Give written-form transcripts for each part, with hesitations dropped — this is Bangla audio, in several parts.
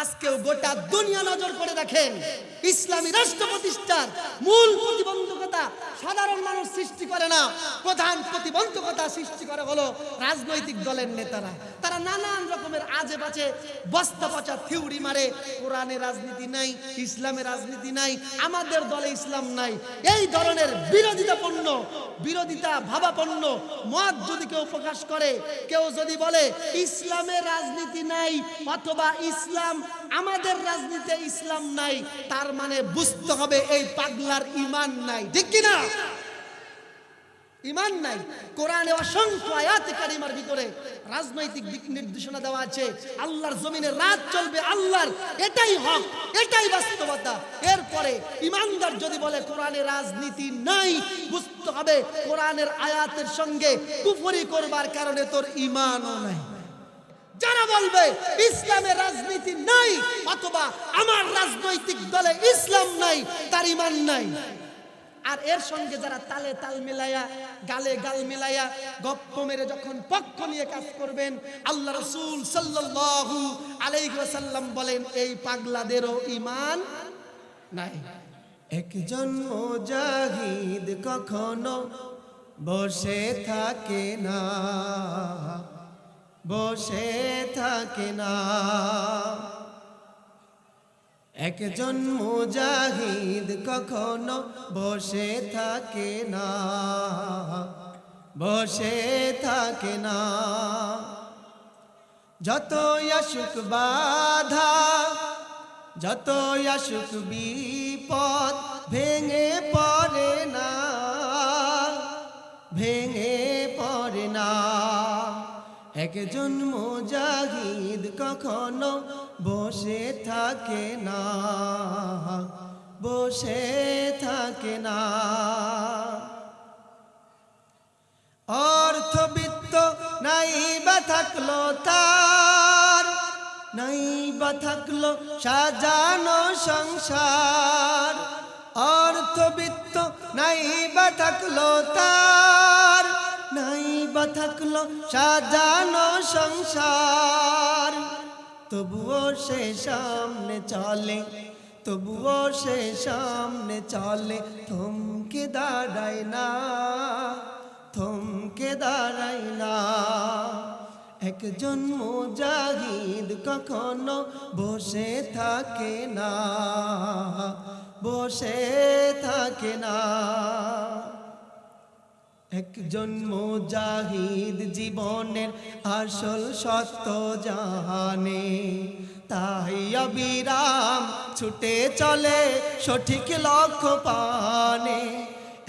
আজকেও গোটা দুনিয়া নজর করে দেখেন, ইসলামী রাষ্ট্র প্রতিষ্ঠার মূল প্রতিবন্ধকতা সাধারণ মানুষ সৃষ্টি করে না, প্রধান প্রতিবন্ধকতা সৃষ্টি করে হলো রাজনৈতিক দলের নেতারা। তারা নানান রকমের আজে বাজে বস্তা পচা থিওরি মারে, কোরআনে রাজনীতি নাই, ইসলামে রাজনীতি নাই, আমাদের দলে ইসলাম নাই। এই ধরনের বিরোধিতা ভাবাপন্ন মত যদি কেউ প্রকাশ করে, কেউ যদি বলে ইসলামে রাজনীতি নাই অথবা ইসলাম আমাদের রাজনীতিতে ইসলাম নাই, তার মানে বুঝতে হবে এই পাগলার ঈমান নাই। ঠিক কি না? ঈমান নাই। কোরআনে অসংখ্য আয়াতে কারিমার ভিতরে রাজনৈতিক দিক নির্দেশনা দেওয়া আছে। আল্লাহর জমিনে রাজ চলবে আল্লাহর, এটাই হক, এটাই বাস্তবতা। এরপরে ঈমানদার যদি বলে কোরআনে রাজনীতি নাই, বুঝতে হবে কোরআনের আয়াতের সঙ্গে কুফরি করবার কারণে তোর ঈমানও নাই। যারা বলবে ইসলামে রাজনীতি নাই অথবা আমার রাজনৈতিক দলে ইসলাম নাই, তার ঈমান নাই। আর এর সঙ্গে যারা তালে তাল মিলায়া, গালে গাল মিলায়া, গপ্প মেরে যখন পক্ষ নিয়ে কাজ করবেন, আল্লাহ রাসূল সাল্লাল্লাহু আলাইহি ওয়াসাল্লাম বলেন এই পাগলাদেরও ঈমান নাই। একজন মুজাহিদ কখনো বসে থাকে না, বসে থাকে না। একজন মুজাহিদ কখনো বসে থাকে না, বসে থাকে না। যতই আসুক বাধা, যতই আসুক বিপদ, ভেঙে পড়ে না, ভেঙে পড়ে না। একজন মুজাহিদ কখনো বসে থাকে না, বসে থাকে না। অর্থবিত্ত নাই বা থাকলো তার, নাই বা থাকলো সাজানো সংসার। অর্থবিত্ত নাই বা থাকলো তার, নাই বা থাকলো সাজানো সংসার। তবুও সে সামনে চলে, তবুও সে সামনে চলে, থমকে দাঁড়ায় না, থমকে দাঁড়ায় না। একজন মুজাহিদ কখনো বসে থাকে না, বসে থাকে না। একজন মুজাহিদ জীবনের আসল সত্য জানে, তাই অবিরাম ছুটে চলে সঠিক লক্ষ্য পানে।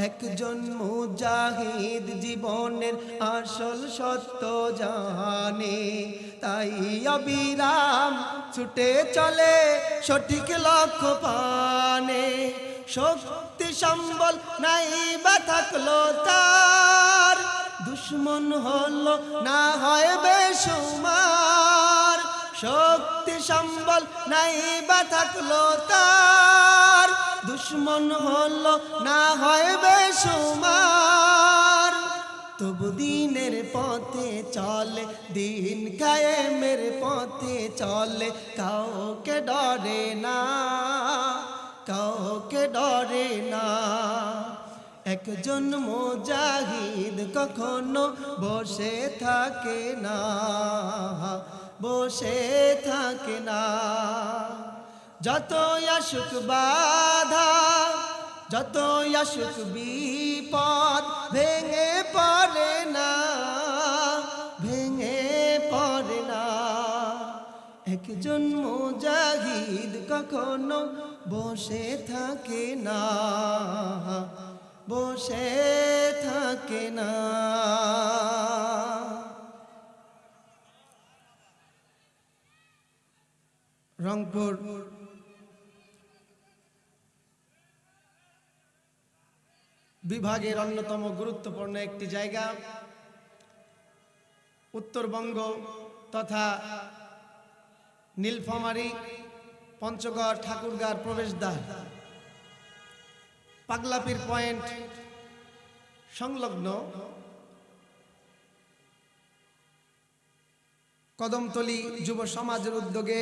একজন মুজাহিদ জীবনের আসল সত্য জানে, তাই অবিরাম ছুটে চলে সঠিক লক্ষ্য পানে। শক্তি সম্বল নাই বা থাকলো তার, দুশ্মন হলো না হয় বেশুমার। শক্তি সম্বল নাই বা থাকলো তার, দুশ্মন হলো না হয় বেশুমার। তবু দিনের পথে চলে, দিন কায়েমের পথে চলে, কাউকে ডরে না, কাউকে ডরে না। একজন মুজাহিদ কখনো বসে থাকে না, বসে থাকে না। যতই আসুক বাধা, যতই আসুক বিপদ, ভেঙে পড়ে না, ভেঙে পড়ে না। একজন মুজাহিদ কখনো বসে থাকে না, বসে থাকে না। রংপুর বিভাগের অন্যতম গুরুত্বপূর্ণ একটি জায়গা, উত্তরবঙ্গ তথা নীলফামারী পঞ্চগড় ঠাকুরগাঁর প্রবেশদ্বার, পাগলাপীর পয়েন্ট সংলগ্ন কদমতলী যুব সমাজের উদ্যোগে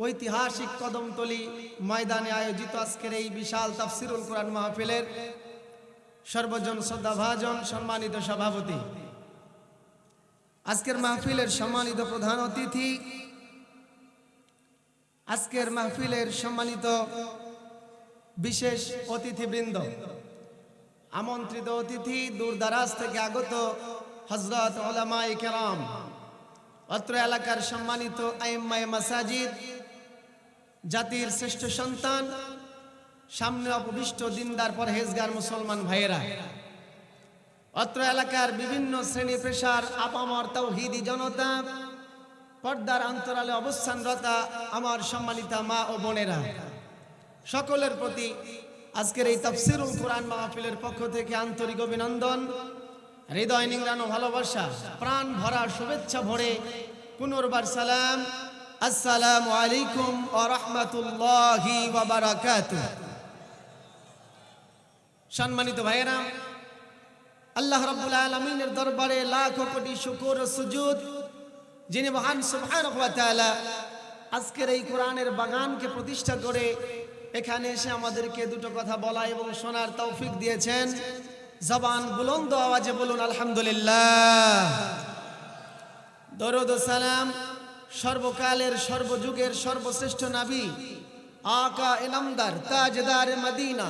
ঐতিহাসিক কদমতলী ময়দানে আয়োজিত আজকের এই বিশাল তাফসিরুল কোরআন মাহফিলের সর্বজন শ্রদ্ধাভাজন সম্মানিত সভাপতি, আজকের মাহফিলের সম্মানিত প্রধান অতিথি, আজকের মাহফিলের সম্মানিত বিশেষ অতিথিবৃন্দ, আমন্ত্রিত অতিথি, দূরদারাজ থেকে আগত হযরত উলামায়ে কেরাম, অত্র এলাকার সম্মানিত আইম্মায়ে মাসাজিদ, জাতির শ্রেষ্ঠ সন্তান, সামনে অপবিষ্ট দিনদার পরহেজগার মুসলমান ভাইয়েরা, অত্র এলাকার বিভিন্ন শ্রেণী পেশার আপামর তাওহীদি জনতা, পর্দার অন্তরালে অবস্থানরতা আমার সম্মানিতা মা ও বোনেরা, সকলের প্রতি আজকের এই তাফসিরুল কোরআন মাহফিলের পক্ষ থেকে আন্তরিক অভিনন্দন, হৃদয় নিংড়ানো ভালোবাসা, প্রাণ ভরা শুভেচ্ছা ভরে পুনর্বার সালাম। আসসালামু আলাইকুম ওয়া রাহমাতুল্লাহি ওয়া বারাকাতুহু। সম্মানিত ভাইয়েরা, আল্লাহ রাব্বুল আলামিনের দরবারে লাখো কোটি শুকর ও সুজুদ, যিনি মহান সুবহানাহু ওয়া তাআলা আজকের এই কোরআনের বাগানকে প্রতিষ্ঠা করে এখানে এসে আমাদেরকে দুটো কথা বলা এবং শোনার তৌফিক দিয়েছেন। জবান বুলন্দ আওয়াজে বলুন আলহামদুলিল্লাহ। দরুদ ও সালাম সর্বকালের সর্বযুগের সর্বশ্রেষ্ঠ নবী আকা ইনামদার তাজদার মদিনা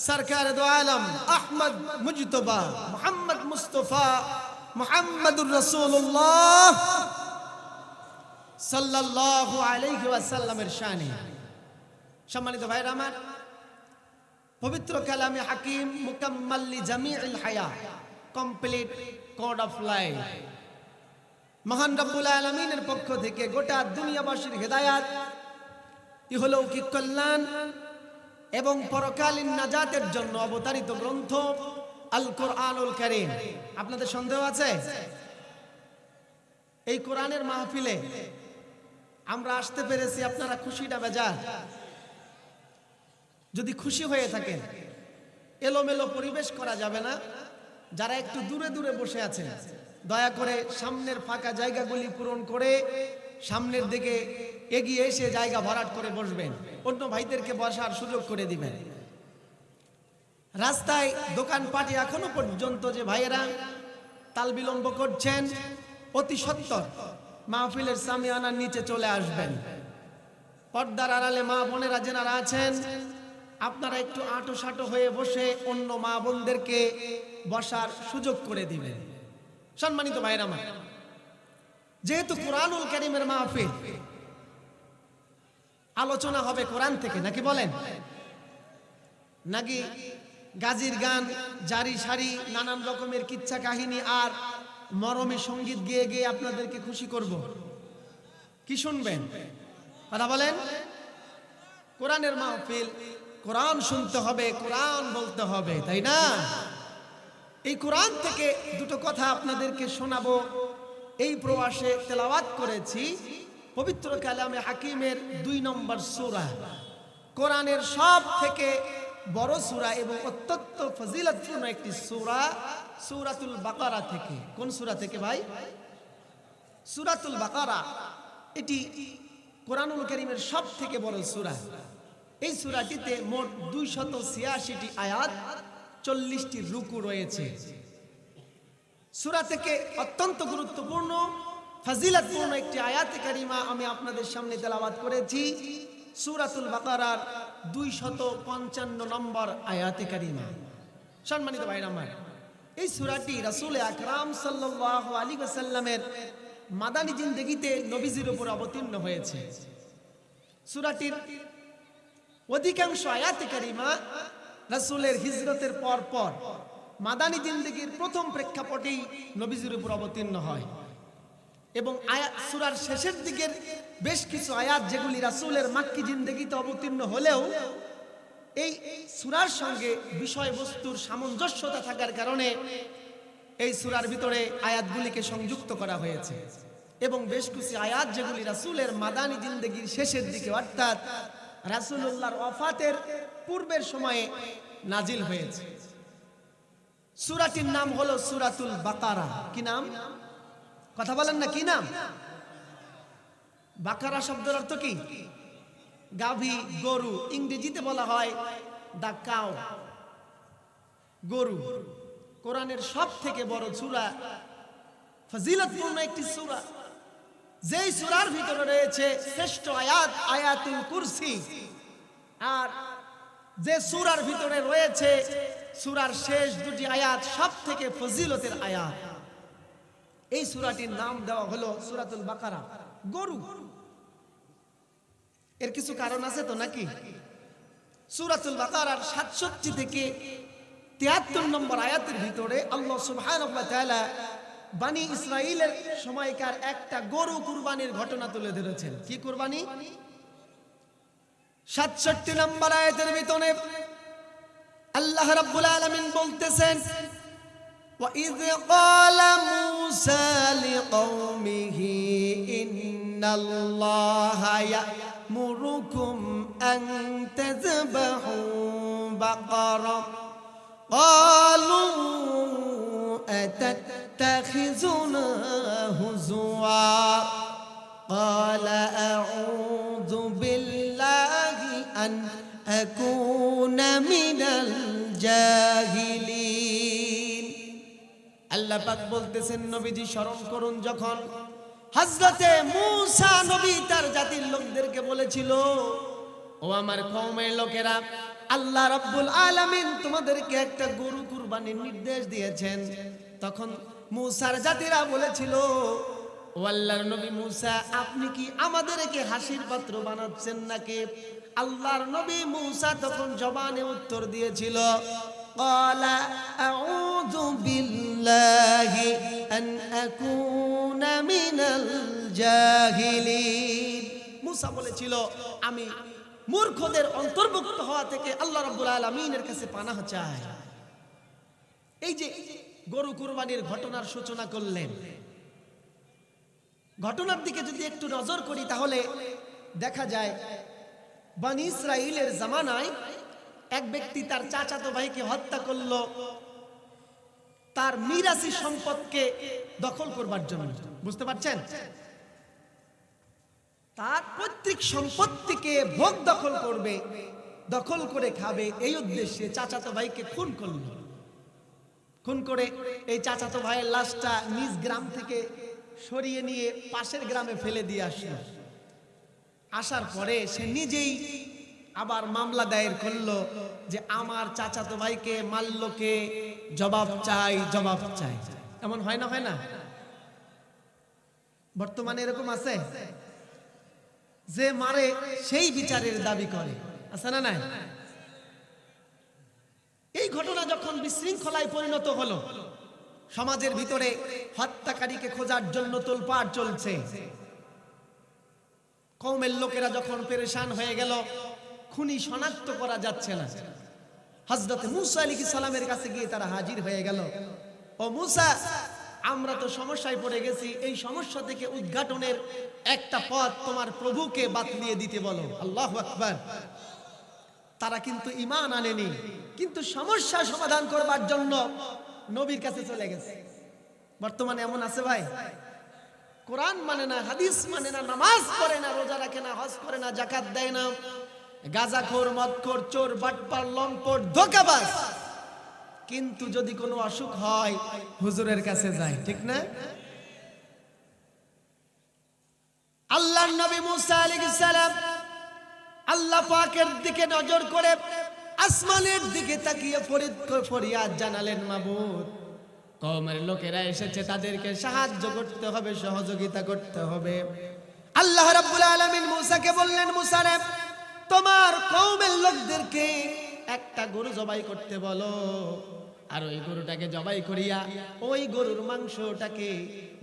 সরকার দো আলম আহমদ মুজতবা মুহাম্মদ মুস্তাফা মুহাম্মদুর রাসূলুল্লাহ সাল্লাল্লাহু আলাইহি ওয়াসাল্লামের শানে। সম্মানিত ভাইরা আমার, পবিত্র কালামে হাকিম মুকাম্মাল লি জামিউল হায়া, কমপ্লিট কোড অফ লাইফ, মহান রব্বুল আলামিনের পক্ষ থেকে গোটা দুনিয়াবাসীর হেদায়াত, ইহলৌকিক কল্যাণ এবং পরকালীন নাজাতের জন্য অবতারিত গ্রন্থ আল কোরআনুল কারীম। আপনাদের সন্দেহ আছে? এই কোরআনের মাহফিলে আমরা আসতে পেরেছি, আপনারা খুশিটা বেজার? যদি খুশি হয়ে থাকেন, এলোমেলো পরিবেশ করা যাবে না। যারা একটু দূরে দূরে বসে আছেন, দয়া করে সামনের ফাঁকা জায়গাগুলি পূরণ করে সামনের দিকে এগিয়ে এসে জায়গা ভরাট করে বসবেন, অন্য ভাইদেরকে বসার সুযোগ করে দিবেন। রাস্তায় দোকানপাটে এখনো পর্যন্ত যে ভাইয়েরা তাল বিলম্ব করছেন, অতি সত্বর মাহফিলের সামিয়ানার নিচে চলে আসবেন। পর্দার আড়ালে মা বোনেরা যেনারা আছেন, আপনারা একটু আঁটো সাঁটো হয়ে বসে অন্য মা বোনদেরকে বসার সুযোগ করে দিবেন। সম্মানিত ভাইরা আমার, যেহেতু কোরআনুল কারীমের মাহফিল, আলোচনা হবে কোরআন থেকে, নাকি বলেন? নাকি গাজীর গান, জারি সারি, নানান রকমের কিচ্ছা কাহিনী আর মরমে সঙ্গীত গেয়ে গিয়ে আপনাদেরকে খুশি করব? কি শুনবেন? কথা বলেন। কোরআনের মাহফিল, কোরআন শুনতে হবে, কোরআন বলতে হবে, তাই না? এই কোরআন থেকে দুটো কথা আপনাদেরকে শোনাবো। এই প্রবাসে তেলাওয়াত করেছি পবিত্র কালামে হাকিমের 2 নম্বর সূরা, কোরআনের সব থেকে বড় সূরা এবং অত্যন্ত ফজিলতপূর্ণ একটি সূরা, সূরাতুল বাকারা থেকে। কোন সূরা থেকে ভাই? সূরাতুল বাকারা। এটি কোরআনুল কারীমের সব থেকে বড় সূরা। এই সূরাটিতে মোট 286টি আয়াত, 40টি রুকু রয়েছে। সূরা থেকে অত্যন্ত গুরুত্বপূর্ণ ফজিলতপূর্ণ একটি আয়াতে কারিমা আমি আপনাদের সামনে তেলাওয়াত করেছি, সূরাতুল বাকারার 255 নম্বর আয়াতে কারিমা। সম্মানিত ভাইরা আমার, এই সূরাটি রাসূল আকরাম সাল্লাল্লাহু আলাইহি ওয়াসাল্লামের মাদানী জিন্দেগিতে নবীজির উপর অবতীর্ণ হয়েছে। সূরাটির অধিকাংশ আয়াতে কারিমা রাসূলের হিজরতের পর পর মাদানী জিন্দেগির প্রথম প্রেক্ষাপটেই নবীজির উপর অবতীর্ণ হয় এবং সূরার শেষের দিকের বেশ কিছু আয়াত যেগুলি রাসূলের মাক্কি জিন্দেগিতে অবতীর্ণ হলেও এই সূরার সঙ্গে বিষয়বস্তুর সামঞ্জস্যতা থাকার কারণে এই সূরার ভিতরে আয়াতগুলিকে সংযুক্ত করা হয়েছে এবং বেশ কিছু আয়াত যেগুলি রাসূলের মাদানী জিন্দেগির শেষের দিকে অর্থাৎ রাসূলুল্লাহর ওয়াফাতের পূর্বের সময়ে নাজিল হয়েছে। সূরাটির নাম হলো সূরাতুল বাকারা। কি নাম? কথা বলেন না, কি নাম? বাকারা শব্দের অর্থ কি? গাভী, গরু। ইংরেজিতে বলা হয় দা কাউ, গরু। কোরআনের সব থেকে বড় সূরা, ফজিলতপূর্ণ একটি সূরা, যেই সূরার ভিতরে রয়েছে শ্রেষ্ঠ আয়াত আয়াতুল কুরসি, আর যে সূরার ভিতরে রয়েছে সূরার শেষ দুটি আয়াত সব থেকে ফজিলতের আয়াত। এই সূরাটির নাম দেওয়া হলো সূরাতুল বাকারা, গরু। এর কিছু কারণ আছে তো নাকি? সূরাতুল বাকারার 67 থেকে 73 নম্বর আয়াতের ভিতরে আল্লাহ সুবহানাহু ওয়া তাআলা বনি ইসরাইলের সময়কার একটা গরু কুরবানির ঘটনা তুলে ধরেছেন। কি কুরবানি? 67 নম্বর আয়াতের ভিতরে আল্লাহ রাব্বুল আলামিন বলতেছেন, وَإِذْ قَالَ مُوسَى لِقَوْمِهِ إِنَّ اللَّهَ يَأْمُرُكُمْ أَن تَذْبَحُوا بَقَرَةً قَالُوا أَتَتَّخِذُنَا هُزُوًا قَالَ أَعُوذُ بِاللَّهِ أَنْ أَكُونَ مِنَ الْجَاهِلِينَ। আল্লাহ পাক বলতেছেন, নবীজি স্মরণ করুন যখন হযরতে মূসা নবী তার জাতির লোকদেরকে বলেছিল, ও আমার কওমের লোকেরা, আল্লাহ রাব্বুল আলামিন তোমাদেরকে একটা গরু কুরবানির নির্দেশ দিয়েছেন। তখন মূসার জাতিরা বলেছিল, ও আল্লাহর নবী মূসা, আপনি কি আমাদেরকে হাসির পাত্র বানাচ্ছেন নাকি? আল্লাহর নবী মূসা তখন জবানে উত্তর দিয়েছিল, قال أعوذ بالله أن أكون من الجاهلين। মূসা বলেছিল, আমি মূর্খদের অন্তর্ভুক্ত হওয়া থেকে আল্লাহ রাব্বুল আলামিনের কাছে পানাহ চাই। এই যে গরু কুরবানির ঘটনার সূচনা করলেন, ঘটনার দিকে যদি একটু নজর করি তাহলে দেখা যায় বনি ইসরাইলের জামানায় এক ব্যক্তি তার চাচাতো ভাইকে হত্যা করলো তার মিরাসি সম্পদকে দখল করবার জন্য। বুঝতে পারছেন? তার পৈতৃক সম্পত্তিকে ভোগ দখল করবে, দখল করে খাবে, এই উদ্দেশ্যে চাচাতো ভাইকে খুন করলো। খুন করে এই চাচাতো ভাইয়ের লাশটা নিজ গ্রাম থেকে সরিয়ে নিয়ে পাশের গ্রামে ফেলে দিয়ে আসলো। আসার পরে সে নিজেই আবার মামলা দায়ের করলো যে আমার চাচাতো ভাইকে মারলো কে, জবাব চাই, জবাব চাই। এমন হয় না? হয় না? বর্তমানে এরকম আছে যে মারে সেই বিচারের দাবি করে, আছে না নাই? এই ঘটনা যখন বিশৃঙ্খলায় পরিণত হলো, সমাজের ভিতরে হত্যাকারীকে খোঁজার জন্য তোলপাড় চলছে, কওমের লোকেরা যখন পেরেশান হয়ে গেল, খুনি শনাক্ত করা যাচ্ছে না, হযরত মূসা আলাইহিস সালামের কাছে গিয়ে তারা হাজির হয়ে গেল। ও মূসা, আমরা তো সমস্যায় পড়ে গেছি, এই সমস্যা থেকে উদ্ঘাটনের একটা পথ তোমার প্রভুকে বাতলিয়ে দিতে বলো। আল্লাহু আকবার। তারা কিন্তু ঈমান আনেনি, কিন্তু সমস্যা সমাধান করবার জন্য নবীর কাছে চলে গেছে। বর্তমানে এমন আছে ভাই, কোরআন মানে না, হাদিস মানে না, নামাজ পড়ে না, রোজা রাখে না, হজ করে না, যাকাত দেয় না, গাঁজাখোর, মদখোর, চোর, বাটপার, লম্পট, ধোঁকাবাজ, কিন্তু যদি কোনো অসুখ হয় হুজুরের কাছে যায়। ঠিক না? আল্লাহর নবী মূসা আলাইহিস সালাম আল্লাহ পাকের দিকে নজর করে আসমানের দিকে তাকিয়ে ফরিয়াদ জানালেন, মাবুদ, কওমের লোকেরা এসেছে, তাদেরকে সাহায্য করতে হবে, সহযোগিতা করতে হবে। আল্লাহ রাব্বুল আলামিন মূসাকে বললেন, মূসা রে, তোমার কওমের লোকদেরকে একটা গরু জবাই করতে বলো, আর ওই গরুটাকে জবাই করিয়া ওই গরুর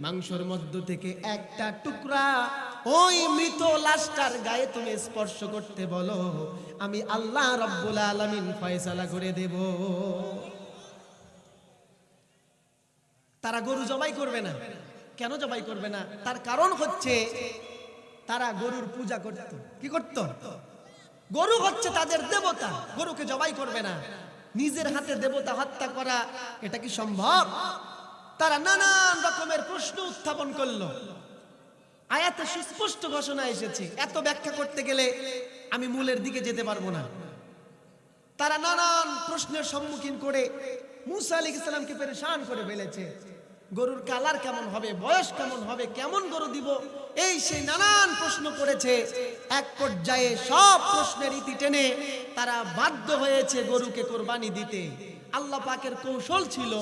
মাংসের মধ্য থেকে একটা টুকরা ওই মৃত লাশটার গায়ে তুমি স্পর্শ করতে বলো, আমি আল্লাহ রাব্বুল আলামিন ফয়সালা করে দেব। তারা গরু জবাই করবে না। কেন জবাই করবে না? তার কারণ হচ্ছে তারা গরুর পূজা করত। কি করত? গরু হচ্ছে তাদের দেবতা, গরুকে জবাই করবে না। নিজের হাতে দেবতা হত্যা করা, এটা কি সম্ভব? তারা নানান রকমের প্রশ্ন উত্থাপন করলো। আয়াতে সুস্পষ্ট ঘোষণা এসেছে, এত ব্যাখ্যা করতে গেলে আমি মূলের দিকে যেতে পারবো না। তারা নানান প্রশ্নের সম্মুখীন করে মুসা আলাইহিস সালামকে পেরেশান করে ফেলেছে। গরুর কালার কেমন হবে, বয়স কেমন হবে, কেমন গরু দিব, এই সেই নানান প্রশ্ন করেছে। এক পর্যায়ে সব প্রশ্নের ইতি টেনে তারা বাধ্য হয়েছে গরুকে কুরবানি দিতে। আল্লাহ পাকের কৌশল ছিল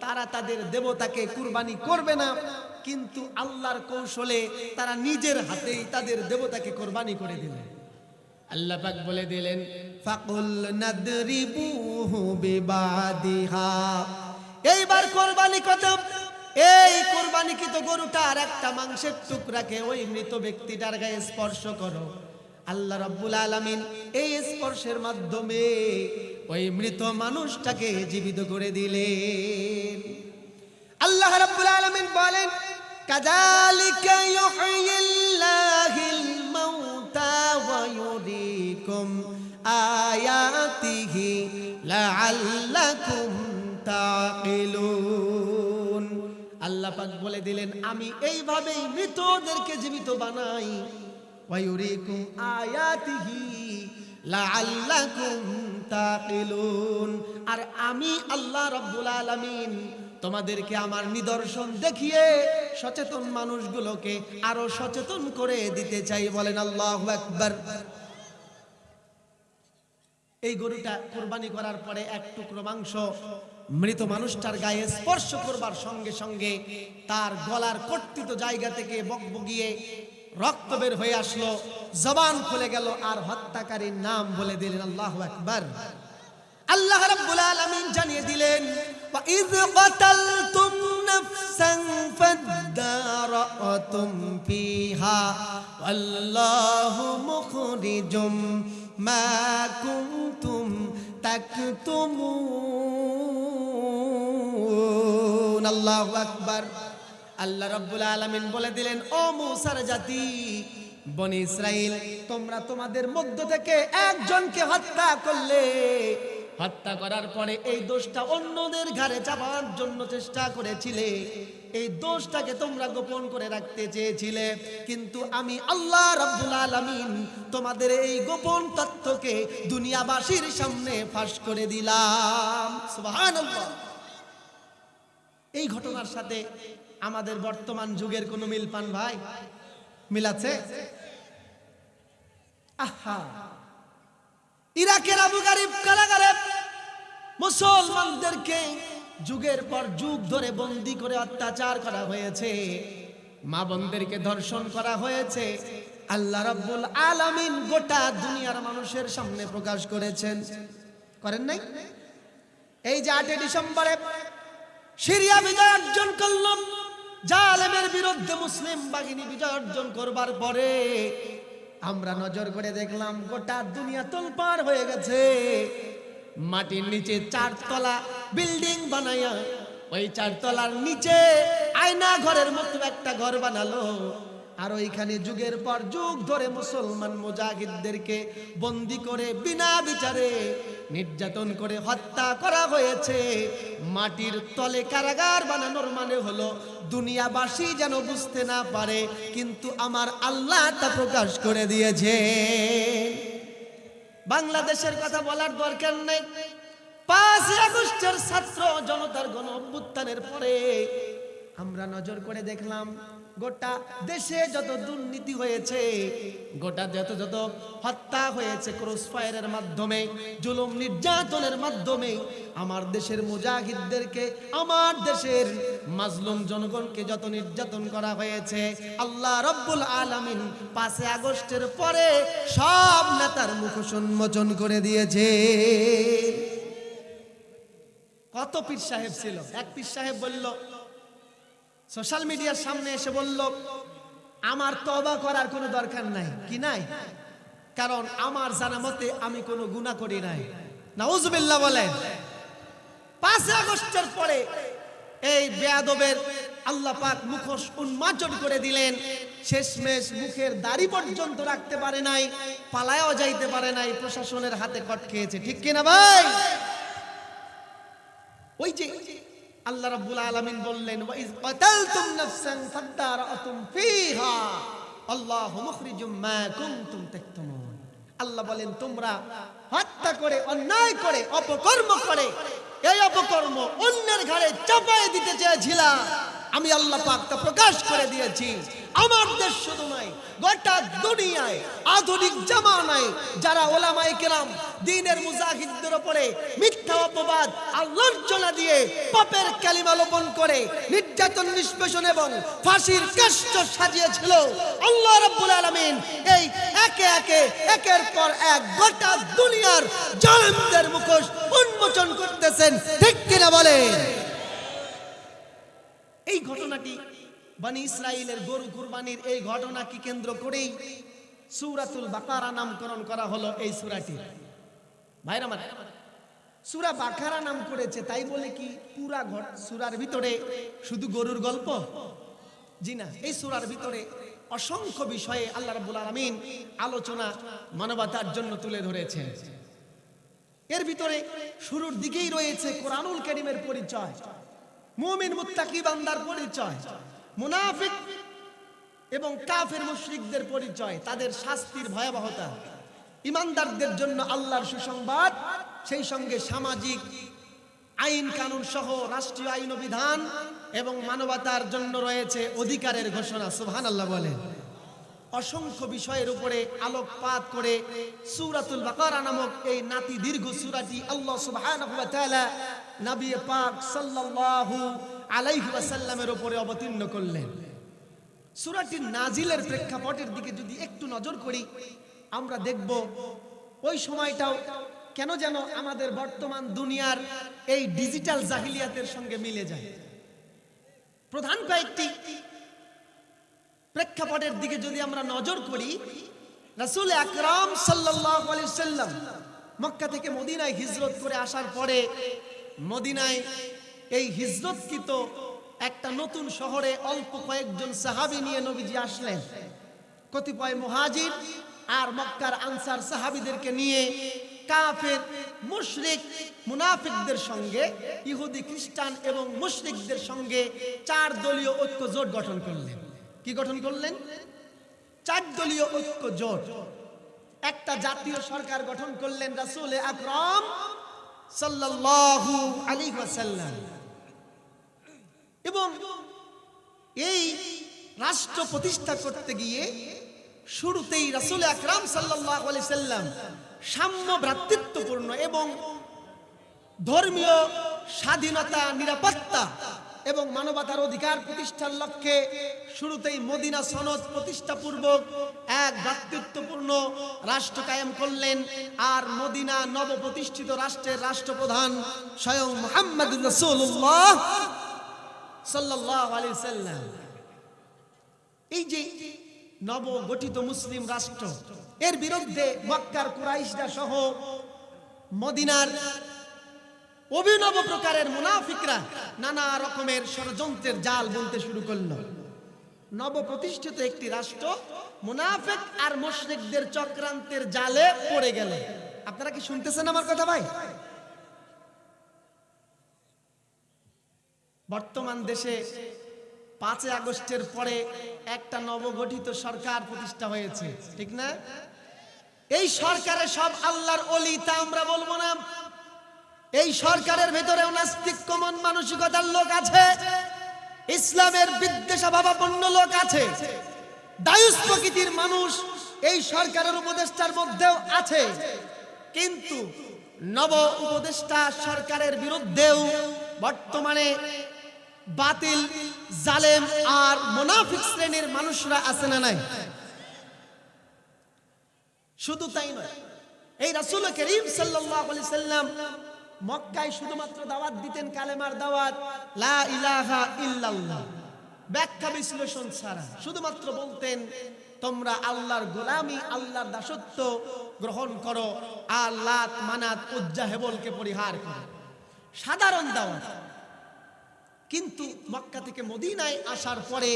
তারা তাদের দেবতাকে কুরবানি করবে না, কিন্তু আল্লাহর কৌশলে তারা নিজের হাতেই তাদের দেবতাকে কুরবানি করে দিলেন। আল্লাহ পাক বলে দিলেন, ফাকুল নাদরিবুহু বিবাদিহা। এইবার কুরবানি কত, এই কুরবানিকৃত গরুটার একটা মাংসের টুকরাকে ওই মৃত ব্যক্তিটার গায়ে স্পর্শ করো। আল্লাহ রাব্বুল আলামিন এই স্পর্শের মাধ্যমে ওই মৃত মানুষটাকে জীবিত করে দিলেন। আল্লাহ রাব্বুল আলামিন বলেন, কাযালিকা ইউহয়িল্লাহুল মাউতা ওয়া ইউরিকুম আয়াতিহি লাআল্লাকুম তাকিলুন। আল্লাহ পাক বলে দিলেন, আমি এইভাবেই মৃতদেরকে জীবিত বানাই। ওয়া ইউরিকুম আয়াতিহি লাআল্লাকুম তাকিলুন। আর আমি আল্লাহ রাব্বুল আলামিন তোমাদেরকে আমার নিদর্শন দেখিয়ে সচেতন মানুষগুলোকে আরো সচেতন করে দিতে চাই। বলেন আল্লাহু আকবার। এই গরুটা কুরবানি করার পরে এক টুকরো মাংস মৃত মানুষটার গায়ে স্পর্শ করবার সঙ্গে সঙ্গে তার গলার কর্তিত জায়গা থেকে বকবকিয়ে রক্ত বের হয়ে আসলো, জবান খুলে গেল, আর হত্যাকারীর নাম বলে দিলেন আল্লাহু আকবার। আল্লাহ রাব্বুল আলামিন জানিয়ে দিলেন, ওয়া ইয কাতালতুম নাফসান ফাদ্দারাতুম ফিহা আল্লাহু মুখরিজুম মা কুনতুম তাকতুমুন। আল্লাহু আকবার। আল্লাহ রাব্বুল আলামিন বলে দিলেন, ও মুসার জাতি বনি ইসরাইল, তোমরা তোমাদের মধ্য থেকে একজনকে হত্যা করলে। হত্যা করার পরে এই দোষটা অন্যদের ঘাড়ে চাপার জন্য চেষ্টা করেছিলে। এই দোষটাকে তোমরা গোপন করে রাখতে চেয়েছিলে, কিন্তু আমি আল্লাহ রাব্বুল আলামিন তোমাদের এই গোপন তথ্যকে দুনিয়াবাসীর সামনে ফাঁস করে দিলাম। সুবহানাল্লাহ। এই ঘটনার সাথে আমাদের বর্তমান যুগের কোনো মিল পান ভাই? মিল আছে? আহা, ইরাকের আবু গারিব কারাগারে মুসলমানদেরকে যুগের পর যুগ ধরে বন্দী করে অত্যাচার করা হয়েছে, মা বোনদেরকে ধর্ষণ করা হয়েছে। আল্লাহ রাব্বুল আলামিন গোটা দুনিয়ার মানুষের সামনে প্রকাশ করেছেন, করেন নাই? এই যে 8 ডিসেম্বরে সিরিয়া বিজয় অর্জন করল, জালেমের বিরুদ্ধে মুসলিম বাহিনী বিজয় অর্জন করবার পরে আমরা নজর করে দেখলাম গোটা দুনিয়া তোলপাড় হয়ে গেছে। মাটির নিচে 4 তলা বিল্ডিং বানায়া ওই 4 তলার নিচে আয়না ঘরের মতো একটা ঘর বানালো, আর ওইখানে যুগের পর যুগ ধরে মুসলমান মুজাহিদদেরকে বন্দী করে বিনা বিচারে নির্যাতন করে হত্যা করা হয়েছে। মাটির তলে কারাগার বানানোর মানে হলো দুনিয়াবাসী যেন বুঝতে না পারে, কিন্তু আমার আল্লাহ তা প্রকাশ করে দিয়েছে। বাংলাদেশের কথা বলার দরকার নেই। 5 আগস্টের ছাত্র জনতার গণ অভ্যুত্থানের পরে আমরা নজর করে দেখলাম গোটা দেশে যত দুর্নীতি হয়েছে, গোটা যত হত্যা হয়েছে ক্রস ফায়ারের মাধ্যমে, জুলুম নির্যাতনের মাধ্যমে আমার দেশের মুজাহিদদেরকে, আমার দেশের মাজলুম জনগণকে যত নির্যাতন করা হয়েছে, আল্লাহ রাব্বুল আলামিন 5 আগস্টের পরে সব নেতার মুখোশ উন্মোচন করে দিয়েছে। কত পীর সাহেব ছিল, এক পীর সাহেব বলল, সোশ্যাল মিডিয়ার সামনে এসে বলল, আমার তওবা করার কোনো দরকার নাই। কি নাই? কারণ আমার জানা মতে আমি কোনো গুনাহ করি নাই। নাউজুবিল্লাহ বলেন। 5 আগস্টের পরে এই বেয়াদবের আল্লাহ পাক মুখোশ উন্মোচন করে দিলেন। শেষমেশ মুখের দাড়ি পর্যন্ত রাখতে পারে নাই, পালায়াও যাইতে পারে নাই, প্রশাসনের হাতে কট খেয়েছে। ঠিক কিনা ভাই? ওই যে আল্লাহ রাব্বুল আলামিন বললেন, ওয়া ইয কাতালতুম নাফসান ফাদারাতুম ফিহা আল্লাহু মুখরিজুম মা কুনতুম তাকতুমুন। আল্লাহ বলেন, তোমরা হত্যা করে, অন্যায় করে, অপকর্ম করে, এই অপকর্ম অন্যের ঘাড়ে চাপায় দিতে চেয়েছিলা, আমি আল্লাহ পাক তা প্রকাশ করে দিয়েছি। আমার দেশ শুধু নয়, গোটা দুনিয়ায় আধুনিক জামানায় যারা ওলামায়ে কেরাম দ্বীনের মুজাহিদদের উপরে মিথ্যা অপবাদ আর লাঞ্ছনা দিয়ে পাপের কালিমা লোপন করে নির্যাতন, নিষ্পেষণ এবং ফাঁসির কাষ্ঠ সাজিয়েছিল, আল্লাহ রাব্বুল আলামিন এই একে একে একের পর এক গোটা দুনিয়ার জালেমদের মুখোশ উন্মোচন করতেছেন। ঠিক কিনা বলেন? এই ঘটনাটি বনি ইসরাইলের গরু কুরবানির এই ঘটনাকে কেন্দ্র করেই সূরাতুল বাকারা নামকরণ করা হলো এই সূরাটি। ভাইরা আমার, সূরা বাকারা নাম করেছে তাই বলে কি পুরা সূরার ভিতরে শুধু গরুর গল্প? জি না, এই সূরার ভিতরে অসংখ্য বিষয়ে আল্লাহ রাব্বুল আলামিন আলোচনা মানবতার জন্য তুলে ধরেছেন। এর ভিতরে শুরুর দিকেই রয়েছে কোরআনুল কারীমের পরিচয়, মুমিন মুত্তাকি বান্দার পরিচয়, মুনাফিক এবং কাফের মুশরিকদের পরিচয়, তাদের শাস্তির ভয়াবহতা, ইমানদারদের জন্য আল্লাহর সুসংবাদ, সেই সঙ্গে সামাজিক আইন কানুন সহ রাষ্ট্রীয় আইন ও বিধান এবং মানবতার জন্য রয়েছে অধিকারের ঘোষণা। সুবহানাল্লাহ বলেন। অসংখ্য বিষয়ের উপরে আলোকপাত করে সূরাতুল বাকারা নামক এই নাতি দীর্ঘ সূরাটি আল্লাহ সুবহানাহু ওয়া তাআলা নবী পাক সাল্লাল্লাহু আলাইহি ওয়াসাল্লামের উপরে অবতীর্ণ করলেন। সূরাটির নাজিলের প্রেক্ষাপটের দিকে যদি একটু নজর করি, আমরা দেখব ওই সময়টাও কেন যেন আমাদের বর্তমান দুনিয়ার এই ডিজিটাল জাহিলিয়াতের সঙ্গে মিলে যায়। প্রধান কয়েকটি প্রেক্ষাপটের দিকে যদি আমরা নজর করি, রাসূল আকরাম সাল্লাল্লাহু আলাইহি ওয়াসাল্লাম মক্কা থেকে মদিনায় হিজরত করে আসার পরে মদিনায় এই হিজরতকৃত একটা নতুন শহরে অল্প কয়েকজন সাহাবী নিয়ে নবীজি আসলেন। কতিপয় মুহাজির আর মক্কার আনসার সাহাবীদেরকে নিয়ে কাফের, মুশরিক, মুনাফিকদের সঙ্গে, ইহুদি, খ্রিস্টান এবং মুশরিকদের সঙ্গে 4 দলীয় ঐক্য জোট গঠন করলেন। কি গঠন করলেন? 4 দলীয় ঐক্য জোট। একটা জাতীয় সরকার গঠন করলেন রাসূল আকরাম সাল্লাল্লাহু আলাইহি ওয়াসাল্লাম। এবং এই রাষ্ট্র প্রতিষ্ঠা করতে গিয়ে শুরুতেই রাসূল আকরাম সাল্লাল্লাহু আলাইহি ওয়াসাল্লাম সাম্য, ভ্রাতৃত্বপূর্ণ এবং ধর্মীয় স্বাধীনতা, নিরাপত্তা এবং মানবতার অধিকার প্রতিষ্ঠার লক্ষ্যে শুরুতেই মদিনা সনদ প্রতিষ্ঠাপূর্বক এক ভ্রাতৃত্বপূর্ণ রাষ্ট্র কায়েম করলেন। আর মদিনা নবপ্রতিষ্ঠিত রাষ্ট্রের রাষ্ট্রপ্রধান স্বয়ং মুহাম্মদুর রাসূলুল্লাহ সাল্লাল্লাহু আলাইহি ওয়াসাল্লাম। এই যে নবগঠিত মুসলিম রাষ্ট্র, এর বিরুদ্ধে মক্কার কুরাইশরা সহ মদিনার অভিনব প্রকারের মুনাফিকরা নানা রকমের ষড়যন্ত্রের জাল বুনতে শুরু করলো। নবপ্রতিষ্ঠিত একটি রাষ্ট্র মুনাফিক আর মুশরিকদের চক্রান্তের জালে পড়ে গেল। আপনারা কি শুনতেছেন আমার কথা ভাই? বর্তমান দেশে 5 আগস্টের পরে একটা নবগঠিত সরকার প্রতিষ্ঠা হয়েছে, ঠিক না? এই সরকারে সব আল্লাহর ওলি তা আমরা বলবো না। এই সরকারের ভেতরেও নাস্তিক কমন মানসিকতার লোক আছে, ইসলামের বিদ্বেষাভাবাপন্ন লোক আছে, দায়ুস প্রকৃতির মানুষ এই সরকারের উপদেষ্টার মধ্যেও আছে। কিন্তু নব উপদেষ্টা সরকারের বিরুদ্ধেও বর্তমানে বাতিল, জালেম আর মুনাফিক শ্রেণীর মানুষরা আছে না নাই? শুধু তাই নয়, এই রাসূল করিম সাল্লাল্লাহু আলাইহি সাল্লাম মক্কায় শুধুমাত্র দাওয়াত দিতেন, কালেমার দাওয়াত, লা ইলাহা ইল্লাল্লাহ, ব্যাখ্যা বিশ্লেষণ ছাড়া। শুধুমাত্র বলতেন তোমরা আল্লাহর গোলামি, আল্লাহর দাসত্ব গ্রহণ করো আর লাত, মানাত, উজ্জা, হেবলকে পরিহার করো। সাধারণ দাওয়াত। কিন্তু মক্কা থেকে মদিনায় আসার পরে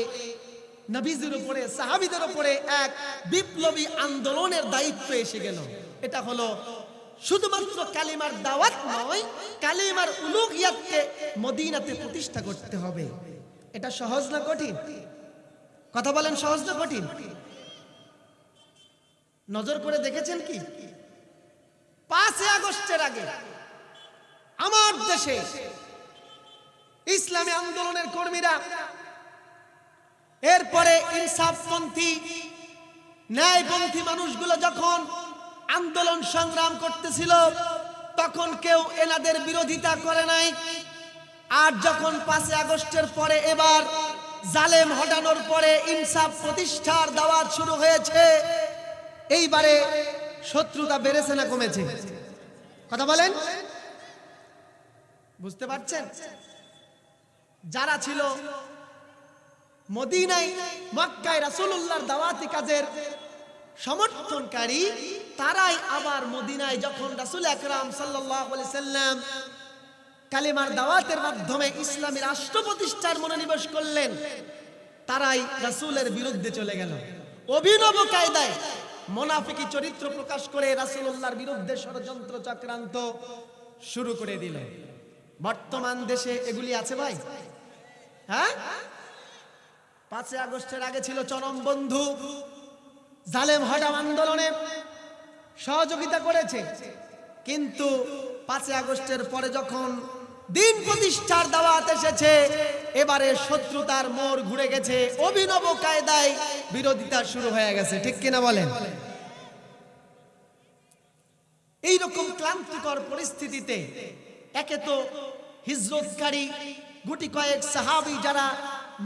নবীজির উপরে, সাহাবীদের উপরে এক বিপ্লবী আন্দোলনের দায়িত্ব এসে গেল। এটা হলো শুধুমাত্র কালিমার দাওয়াত নয়, কালিমার উলুহিয়াতকে মদিনাতে প্রতিষ্ঠা করতে হবে। এটা সহজ না কঠিন? কথা বলেন, সহজ না কঠিন? নজর করে দেখেছেন কি 5 আগস্টের আগে আমার দেশে ইসলামী আন্দোলনের কর্মীরা, এরপরে ইনসাফপন্থী ন্যায়পন্থী মানুষগুলো যখন আন্দোলন সংগ্রাম করতেছিল, তখন কেউ এনাদের বিরোধিতা করে নাই। আর যখন 5 আগস্টের পরে এবার জালেম হটানোর পরে ইনসাফ প্রতিষ্ঠার দাওয়াত শুরু হয়েছে, এইবারে শত্রুতা বেড়েছে না কমেছে? কথা বলেন, বুঝতে পারছেন? যারা ছিল মদিনায় মক্কায় রাসূলুল্লাহর দাওয়াতি কাজের সমর্থনকারী, তারাই আবার মদিনায় যখন রাসূল আকরাম সাল্লাল্লাহু আলাইহি সাল্লাম কালিমার দাওয়াতের মাধ্যমে ইসলামী রাষ্ট্র প্রতিষ্ঠার মনোনিবেশ করলেন, তারাই রাসূলের বিরুদ্ধে চলে গেল। অভিনব কায়দায় মুনাফিকি চরিত্র প্রকাশ করে রাসূলুল্লাহর বিরুদ্ধে ষড়যন্ত্র চক্রান্ত শুরু করে দিল। বর্তমান দেশে এগুলি আছে ভাই? হ্যাঁ, 5 আগস্টের আগে ছিল চরম বন্ধু, জালেম হটাও আন্দোলনে সহযোগিতা করেছে, কিন্তু 5 আগস্টের পরে যখন দিন প্রতিষ্ঠার দাওয়াত এসেছে, এবারে শত্রুতার মোড় ঘুরে গেছে, অভিনব কায়দায় বিরোধিতা শুরু হয়ে গেছে। ঠিক কিনা বলেন? এইরকম ক্লান্তিকর পরিস্থিতিতে একে তো হিজরতকারী গুটি কয়েক সাহাবী যারা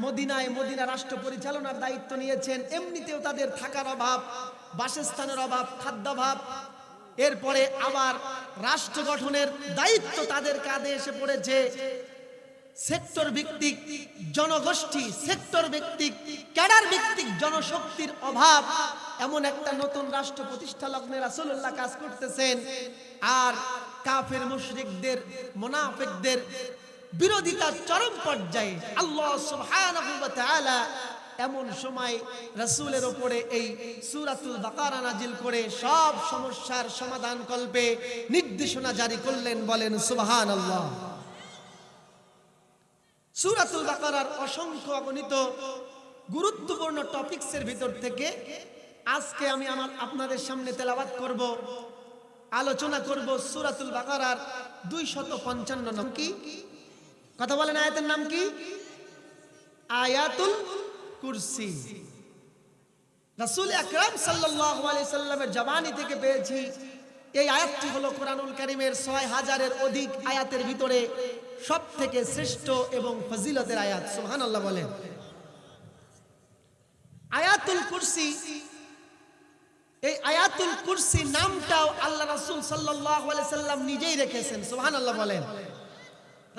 মদিনা রাষ্ট্র পরিচালনার দায়িত্ব নিয়েছেন, এমনিতেও তাদের থাকার অভাব, বাসস্থানের অভাব, খাদ্যাভাব, এরপরে আবার রাষ্ট্র গঠনের দায়িত্ব তাদের কাঁধে এসে পড়েছে। সেক্টর ভিত্তিক জনগোষ্ঠী, সেক্টর ভিত্তিক ক্যাডার ভিত্তিক জনশক্তির অভাব। এমন একটা নতুন রাষ্ট্র প্রতিষ্ঠা লগ্নে রাসূলুল্লাহ কাজ করতেছেন, আর কাফের মুশরিকদের মুনাফিকদের বিরোধিতার চরম পর্যায়ে। আল্লাহ সুবহানাহু ওয়া তাআলা এমন সময় রাসূলের উপরে এই সূরাতুল বাকারা নাজিল করে সব সমস্যার সমাধান কল্পে নির্দেশনা জারি করলেন। বলেন সুবহানাল্লাহ। সূরাতুল বাকারার অসংখ্য অগণিত গুরুত্বপূর্ণ টপিকসের ভিতর থেকে আজকে আমি আপনাদের সামনে তেলাওয়াত করব, আলোচনা করব সূরাতুল বাকারার 255 নাম কি? কথা বলেন, আয়াতের নাম কি? আয়াতুল কুরসি। রাসূল আকরাম সাল্লাল্লাহু আলাইহি সাল্লামের জবানি থেকে পেয়েছি। এই আয়াতটি হলো কোরআনুল কারীমের 6000-এর অধিক আয়াতের ভিতরে সবথেকে শ্রেষ্ঠ এবং ফজিলতের আয়াত। সুবহানাল্লাহ বলেন। আয়াতুল কুরসি, এই আয়াতুল কুরসি নামটাও আল্লাহ রাসূল সাল্লাল্লাহু আলাইহি সাল্লাম নিজেই রেখেছেন। সুবহানাল্লাহ বলেন।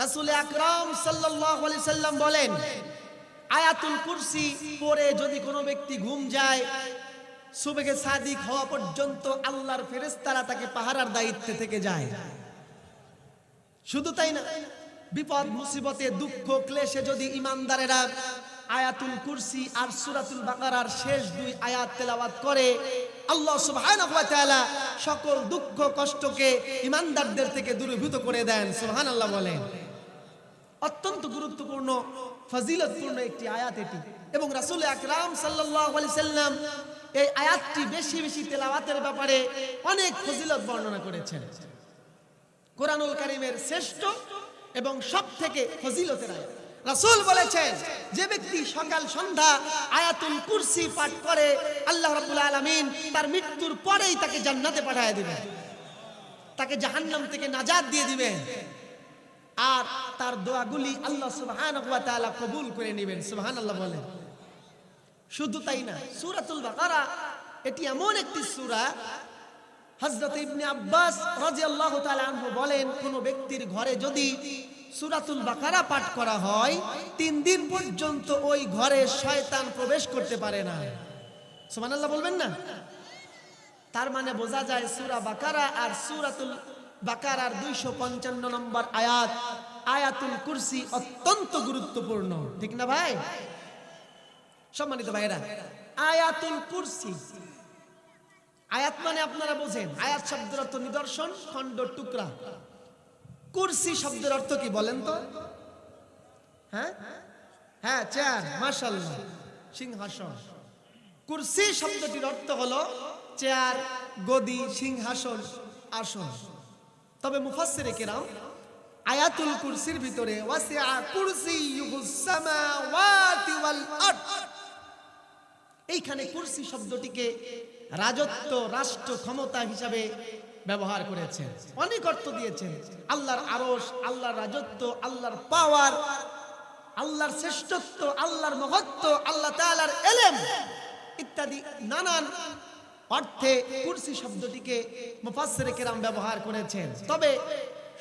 রাসূল আকরাম সাল্লাল্লাহু আলাইহি সাল্লাম বলেন, আয়াতুল কুরসি পড়ে যদি কোনো ব্যক্তি ঘুম যায়, সুবহে সাদিক হওয়া পর্যন্ত আল্লাহর ফেরেশতারা তাকে পাহারার দায়িত্বে থেকে যায়। শুধু তাই না, বিপদ মুসিবতে দুঃখ ক্লেশে যদি ইমানদারেরা আয়াতুল কুরসি আর সূরাতুল বাকারার শেষ 2 আয়াত তেলাওয়াত করে, আল্লাহ সুবহানাহু ওয়া তাআলা সকল দুঃখ কষ্টকে ইমানদারদের থেকে দূরীভূত করে দেন। সুবহানাল্লাহ বলেন। অত্যন্ত গুরুত্বপূর্ণ ফজিলতপূর্ণ একটি আয়াত এটি, এবং রাসূল আকরাম সাল্লাল্লাহু আলাইহি সাল্লাম এই আয়াতটি বেশি বেশি তেলাওয়াতের ব্যাপারে অনেক ফজিলত বর্ণনা করেছেন। কোরআনুল কারীমের শ্রেষ্ঠ এবং সবথেকে ফজিলতের আয়াত। রাসূল বলেছেন, যে ব্যক্তি সকাল সন্ধ্যা আয়াতুল কুরসি পাঠ করে, আল্লাহ রাব্বুল আলামিন তার মৃত্যুর পরেই তাকে জান্নাতে পাঠিয়ে দিবেন, তাকে জাহান্নাম থেকে নাজাত দিয়ে দিবেন, আর তার দোয়াগুলি আল্লাহ সুবহানাহু ওয়া তাআলা কবুল করে নেবেন। সুবহানাল্লাহ বলেন। শুধু তাই না, সূরাতুল বাকারা এটি এমন একটি সূরা, হযরত ইবনে আব্বাস রাদিয়াল্লাহু তাআলা আনহু বলেন, কোন ব্যক্তির ঘরে যদি সূরাতুল বাকারা পাঠ করা হয়, 3 দিন পর্যন্ত ওই ঘরে শয়তান প্রবেশ করতে পারে না। সুবহানাল্লাহ বলবেন না? তার মানে বোঝা যায় সূরা বাকারা আর সূরাতুল বাকারার 255 নম্বর আয়াত আয়াতুল কুরসি অত্যন্ত গুরুত্বপূর্ণ। ঠিক না ভাই? সম্মানিত ভাইরা, আয়াতুল কুরসি, আয়াত মানে আপনারা বোঝেন, আয়াত শব্দের অর্থ নিদর্শন, খণ্ড, টুকরা। কুরসি শব্দের অর্থ কি বলেন তো? হ্যাঁ হ্যাঁ, চেয়ার, মাশাআল্লাহ, সিংহাসন। কুরসি শব্দটির অর্থ হলো চেয়ার, গদি, সিংহাসন, আসন। তবে মুফাসসিরে কেরাম আয়াতুল কুরসির ভিতরে ওয়াসিআ কুরসিয়ুহুস সামাওয়াতি ওয়াল আরদ, এইখানে কুরসি শব্দটিকে রাজত্ব, রাষ্ট্র, ক্ষমতা হিসাবে ব্যবহার করেছেন, অনেক অর্থ দিয়েছেন। আল্লাহর আরশ, আল্লাহর রাজত্ব, আল্লাহর পাওয়ার, আল্লাহর শ্রেষ্ঠত্ব, আল্লাহর মহত্ব, আল্লাহ তাআলার ইলম ইত্যাদি নানান অর্থে কুরসি শব্দটিকে মুফাসসিরে কেরাম ব্যবহার করেছেন। তবে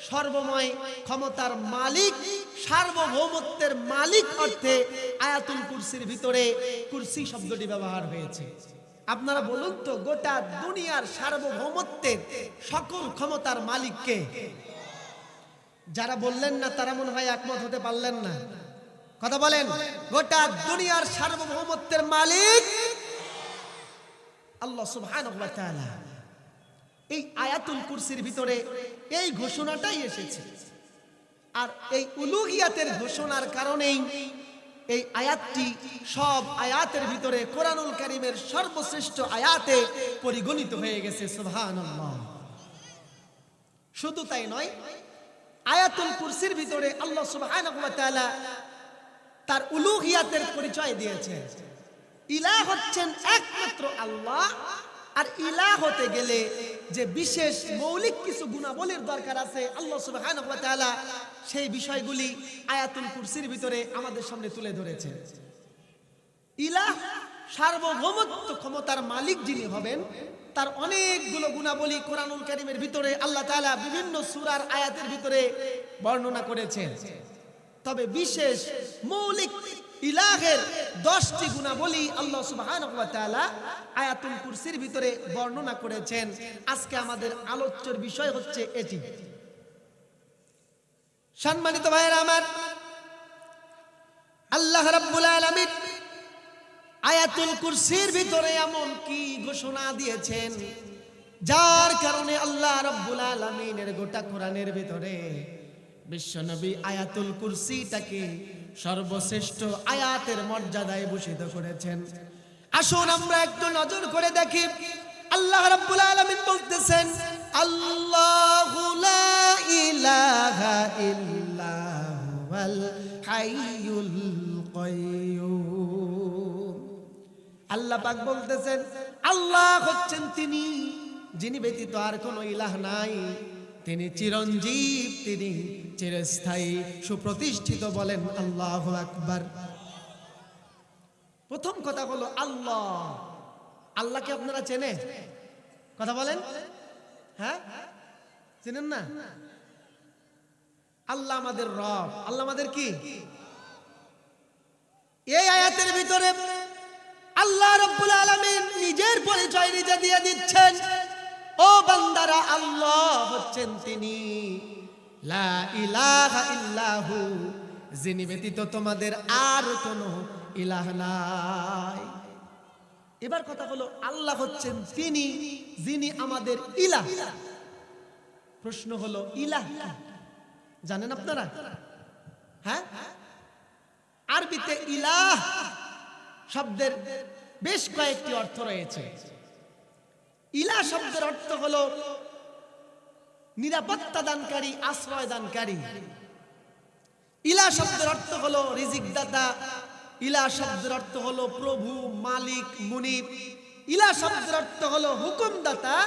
সর্বময় ক্ষমতার মালিক, সার্বভৌমত্বের মালিক অর্থে আয়াতুল কুরসির ভিতরে কুরসি শব্দটি ব্যবহার হয়েছে। আপনারা বলুন তো, গোটা দুনিয়ার সার্বভৌমত্বের সকল ক্ষমতার মালিক কে? যারা বললেন না তারা মনে হয় একমত হতে পারলেন না। কথা বলেন, গোটা দুনিয়ার সার্বভৌমত্বের মালিক আল্লাহ সুবহানাহু ওয়া তাআলা। এই আয়াতুল কুরসির ভিতরে এই ঘোষণাটাই এসেছে। আর এই উলুহিয়াতের ঘোষণার কারণেই এই আয়াতটি সব আয়াতের ভিতরে কোরআনুল কারীমের সর্বশ্রেষ্ঠ আয়াতে পরিগণিত হয়ে গেছে। সুবহানাল্লাহ। শুধু তাই নয়, আয়াতুল কুরসির ভিতরে আল্লাহ সুবহানাহু ওয়া তাআলা তার উলুহিয়াতের পরিচয় দিয়েছেন। ইলাহ হচ্ছেন একমাত্র আল্লাহ, আর ইলাহ হতে গেলে যে বিশেষ মৌলিক কিছু গুণাবলীর দরকার আছে আল্লাহ সুবহানাহু ওয়া তাআলা সেই বিষয়গুলি আয়াতুল কুরসির ভিতরে আমাদের সামনে তুলে ধরেছেন। ইলাহ সার্বভৌমত্ব ক্ষমতার মালিক যিনি হবেন, তার অনেকগুলো গুণাবলী কোরআনুল কারীমের ভিতরে আল্লাহ তাআলা বিভিন্ন সূরার আয়াতের ভিতরে বর্ণনা করেছেন। তবে বিশেষ মৌলিক ইলাহের 10টি গুণাবলী আল্লাহ সুবহানাহু ওয়া তাআলা আয়াতুল কুরসির ভিতরে বর্ণনা করেছেন। আজকে আমাদের আলোচ্যের বিষয় হচ্ছে এটি। সম্মানিত ভাইয়েরা আমার, আল্লাহ রাব্বুল আলামিন আয়াতুল কুরসির ভিতরে এমন কি ঘোষণা দিয়েছেন যার কারণে আল্লাহ রাব্বুল আলামিনের গোটা কোরআনের ভিতরে বিশ্বনবী আয়াতুল কুরসিটাকে সর্বশ্রেষ্ঠ আয়াতের মর্যাদায় ভূষিত করেছেন। আসুন আমরা একটু নজর করে দেখি। আল্লাহ রাব্বুল আলামিন বলতেছেন, আল্লাহু লা ইলাহা ইল্লা হুয়াল হাইয়ুল কাইয়্যুম। আল্লাহ পাক বলতেছেন, আল্লাহ হচ্ছেন তিনি যিনি ব্যতীত আর কোনো ইলাহ নাই, তিনি চিরঞ্জীব, তিনি চিরস্থায়ী, সুপ্রতিষ্ঠিত। বলেন আল্লাহু আকবার। প্রথম কথা হলো আল্লাহ। আল্লাহকে আপনারা চেনেন? কথা বলেন। হ্যাঁ, চেনেন না? আল্লাহ আমাদের রব। আল্লাহ আমাদের কি? এই আয়াতের ভিতরে আল্লাহ রাব্বুল আলামিন নিজের পরিচয় নিজে দিয়ে দিচ্ছেন। ও বান্দারা, আল্লাহ হচ্ছেন তিনি লা ইলাহা ইল্লাহু, যিনি ব্যতীত তোমাদের আর কোনো ইলাহ নাই। এবার কথা হলো আল্লাহ হচ্ছেন তিনি যিনি আমাদের ইলাহ। প্রশ্ন হলো ইলাহ জানেন আপনারা? হ্যাঁ, আরবিতে ইলাহ শব্দের বেশ কয়েকটি অর্থ রয়েছে। ইলাহ শব্দের অর্থ হলো নিরাপত্তা দানকারী, আশ্রয় দানকারী। ইলাহ শব্দের অর্থ হলো রিজিক দাতা। ইলাহ শব্দের অর্থ হলো প্রভু, মালিক, মুনিব। ইলাহ শব্দের অর্থ হলো হুকুমদাতা।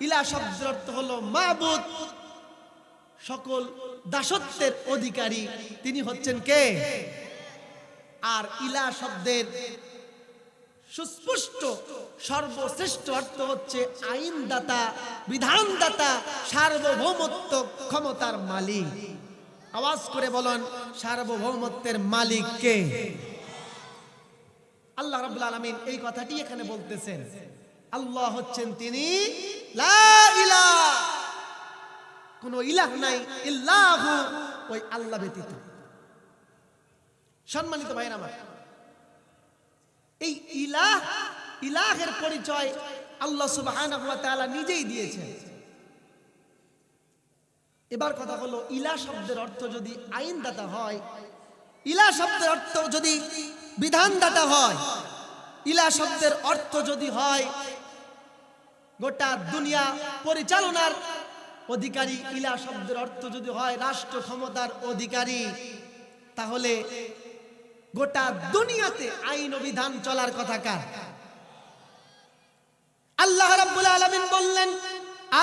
ইলাহ শব্দের অর্থ হলো মাবুদ, সকল দাসত্বের অধিকারী। তিনি হচ্ছেন কে? আর ইলাহ শব্দের সুস্পষ্ট সর্বশ্রেষ্ঠ অর্থ হচ্ছে আইনদাতা, বিধানদাতা, সার্বভৌমত্ব ক্ষমতার মালিক। আওয়াজ করে বলেন, সার্বভৌমত্বের মালিক কে? আল্লাহ রাব্বুল আলামিন এই কথাটি এখানে বলতেছেন। আল্লাহ হচ্ছেন তিনি লা ইলাহা, কোন ইলাহ নাই, ইল্লাহু, ওই আল্লাহ ব্যতীত। সম্মানিত ভাইরা আমার, এই ইলাহ, ইলাহের পরিচয় আল্লাহ সুবহানাহু ওয়া তাআলা নিজেই দিয়েছেন। এবার কথা হলো, ইলা শব্দের অর্থ যদি আইনদাতা হয়, ইলা শব্দের অর্থ যদি বিধানদাতা হয়, ইলা শব্দের অর্থ যদি হয় গোটা দুনিয়া পরিচালনার অধিকারী, ইলা শব্দের অর্থ যদি হয় রাষ্ট্র ক্ষমতার অধিকারী, তাহলে গোটা দুনিয়াতে আইন ও বিধান চলার কথা কার? আল্লাহ রাব্বুল আলামিন বললেন,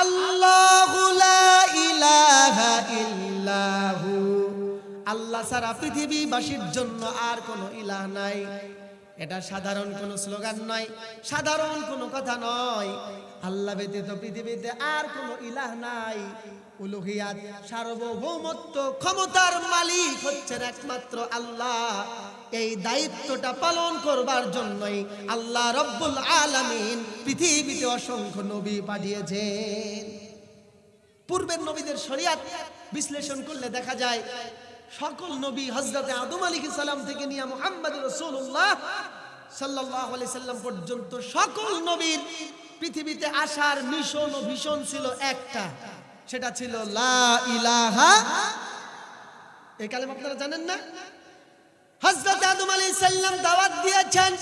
আল্লাহু লা ইলাহা ইল্লাহু, আল্লাহ ছাড়া পৃথিবীবাসীর জন্য আর কোনো ইলাহ নাই। এটা সাধারণ কোনো স্লোগান নয়, সাধারণ কোনো কথা নয়। আল্লাহ ব্যতীত পৃথিবীতে আর কোনো ইলাহ নাই। উলুহিয়াত, সার্বভৌমত্ব, ক্ষমতার মালিক হচ্ছেন একমাত্র আল্লাহ। এই দায়িত্বটা পালন করবার জন্যই আল্লাহ রব্বুল আলামিন পৃথিবীতে অসংখ্য নবী পাঠিয়েছেন। পূর্বের নবীদের শরীয়ত বিশ্লেষণ করলে দেখা যায় সকল নবী হযরত আদম আলাইহিস সালাম থেকে নিয়ে মুহাম্মদ রাসূলুল্লাহ সাল্লাল্লাহু আলাইহি সাল্লাম পর্যন্ত সকল নবীর পৃথিবীতে আসার মিশন ও ভিশন ছিল একটা, সেটা ছিল লা ইলাহা। এই কালেমা আপনারা জানেন না? হযরত আদম আলাইহিস সালাম দাওয়াত দিয়েছেন,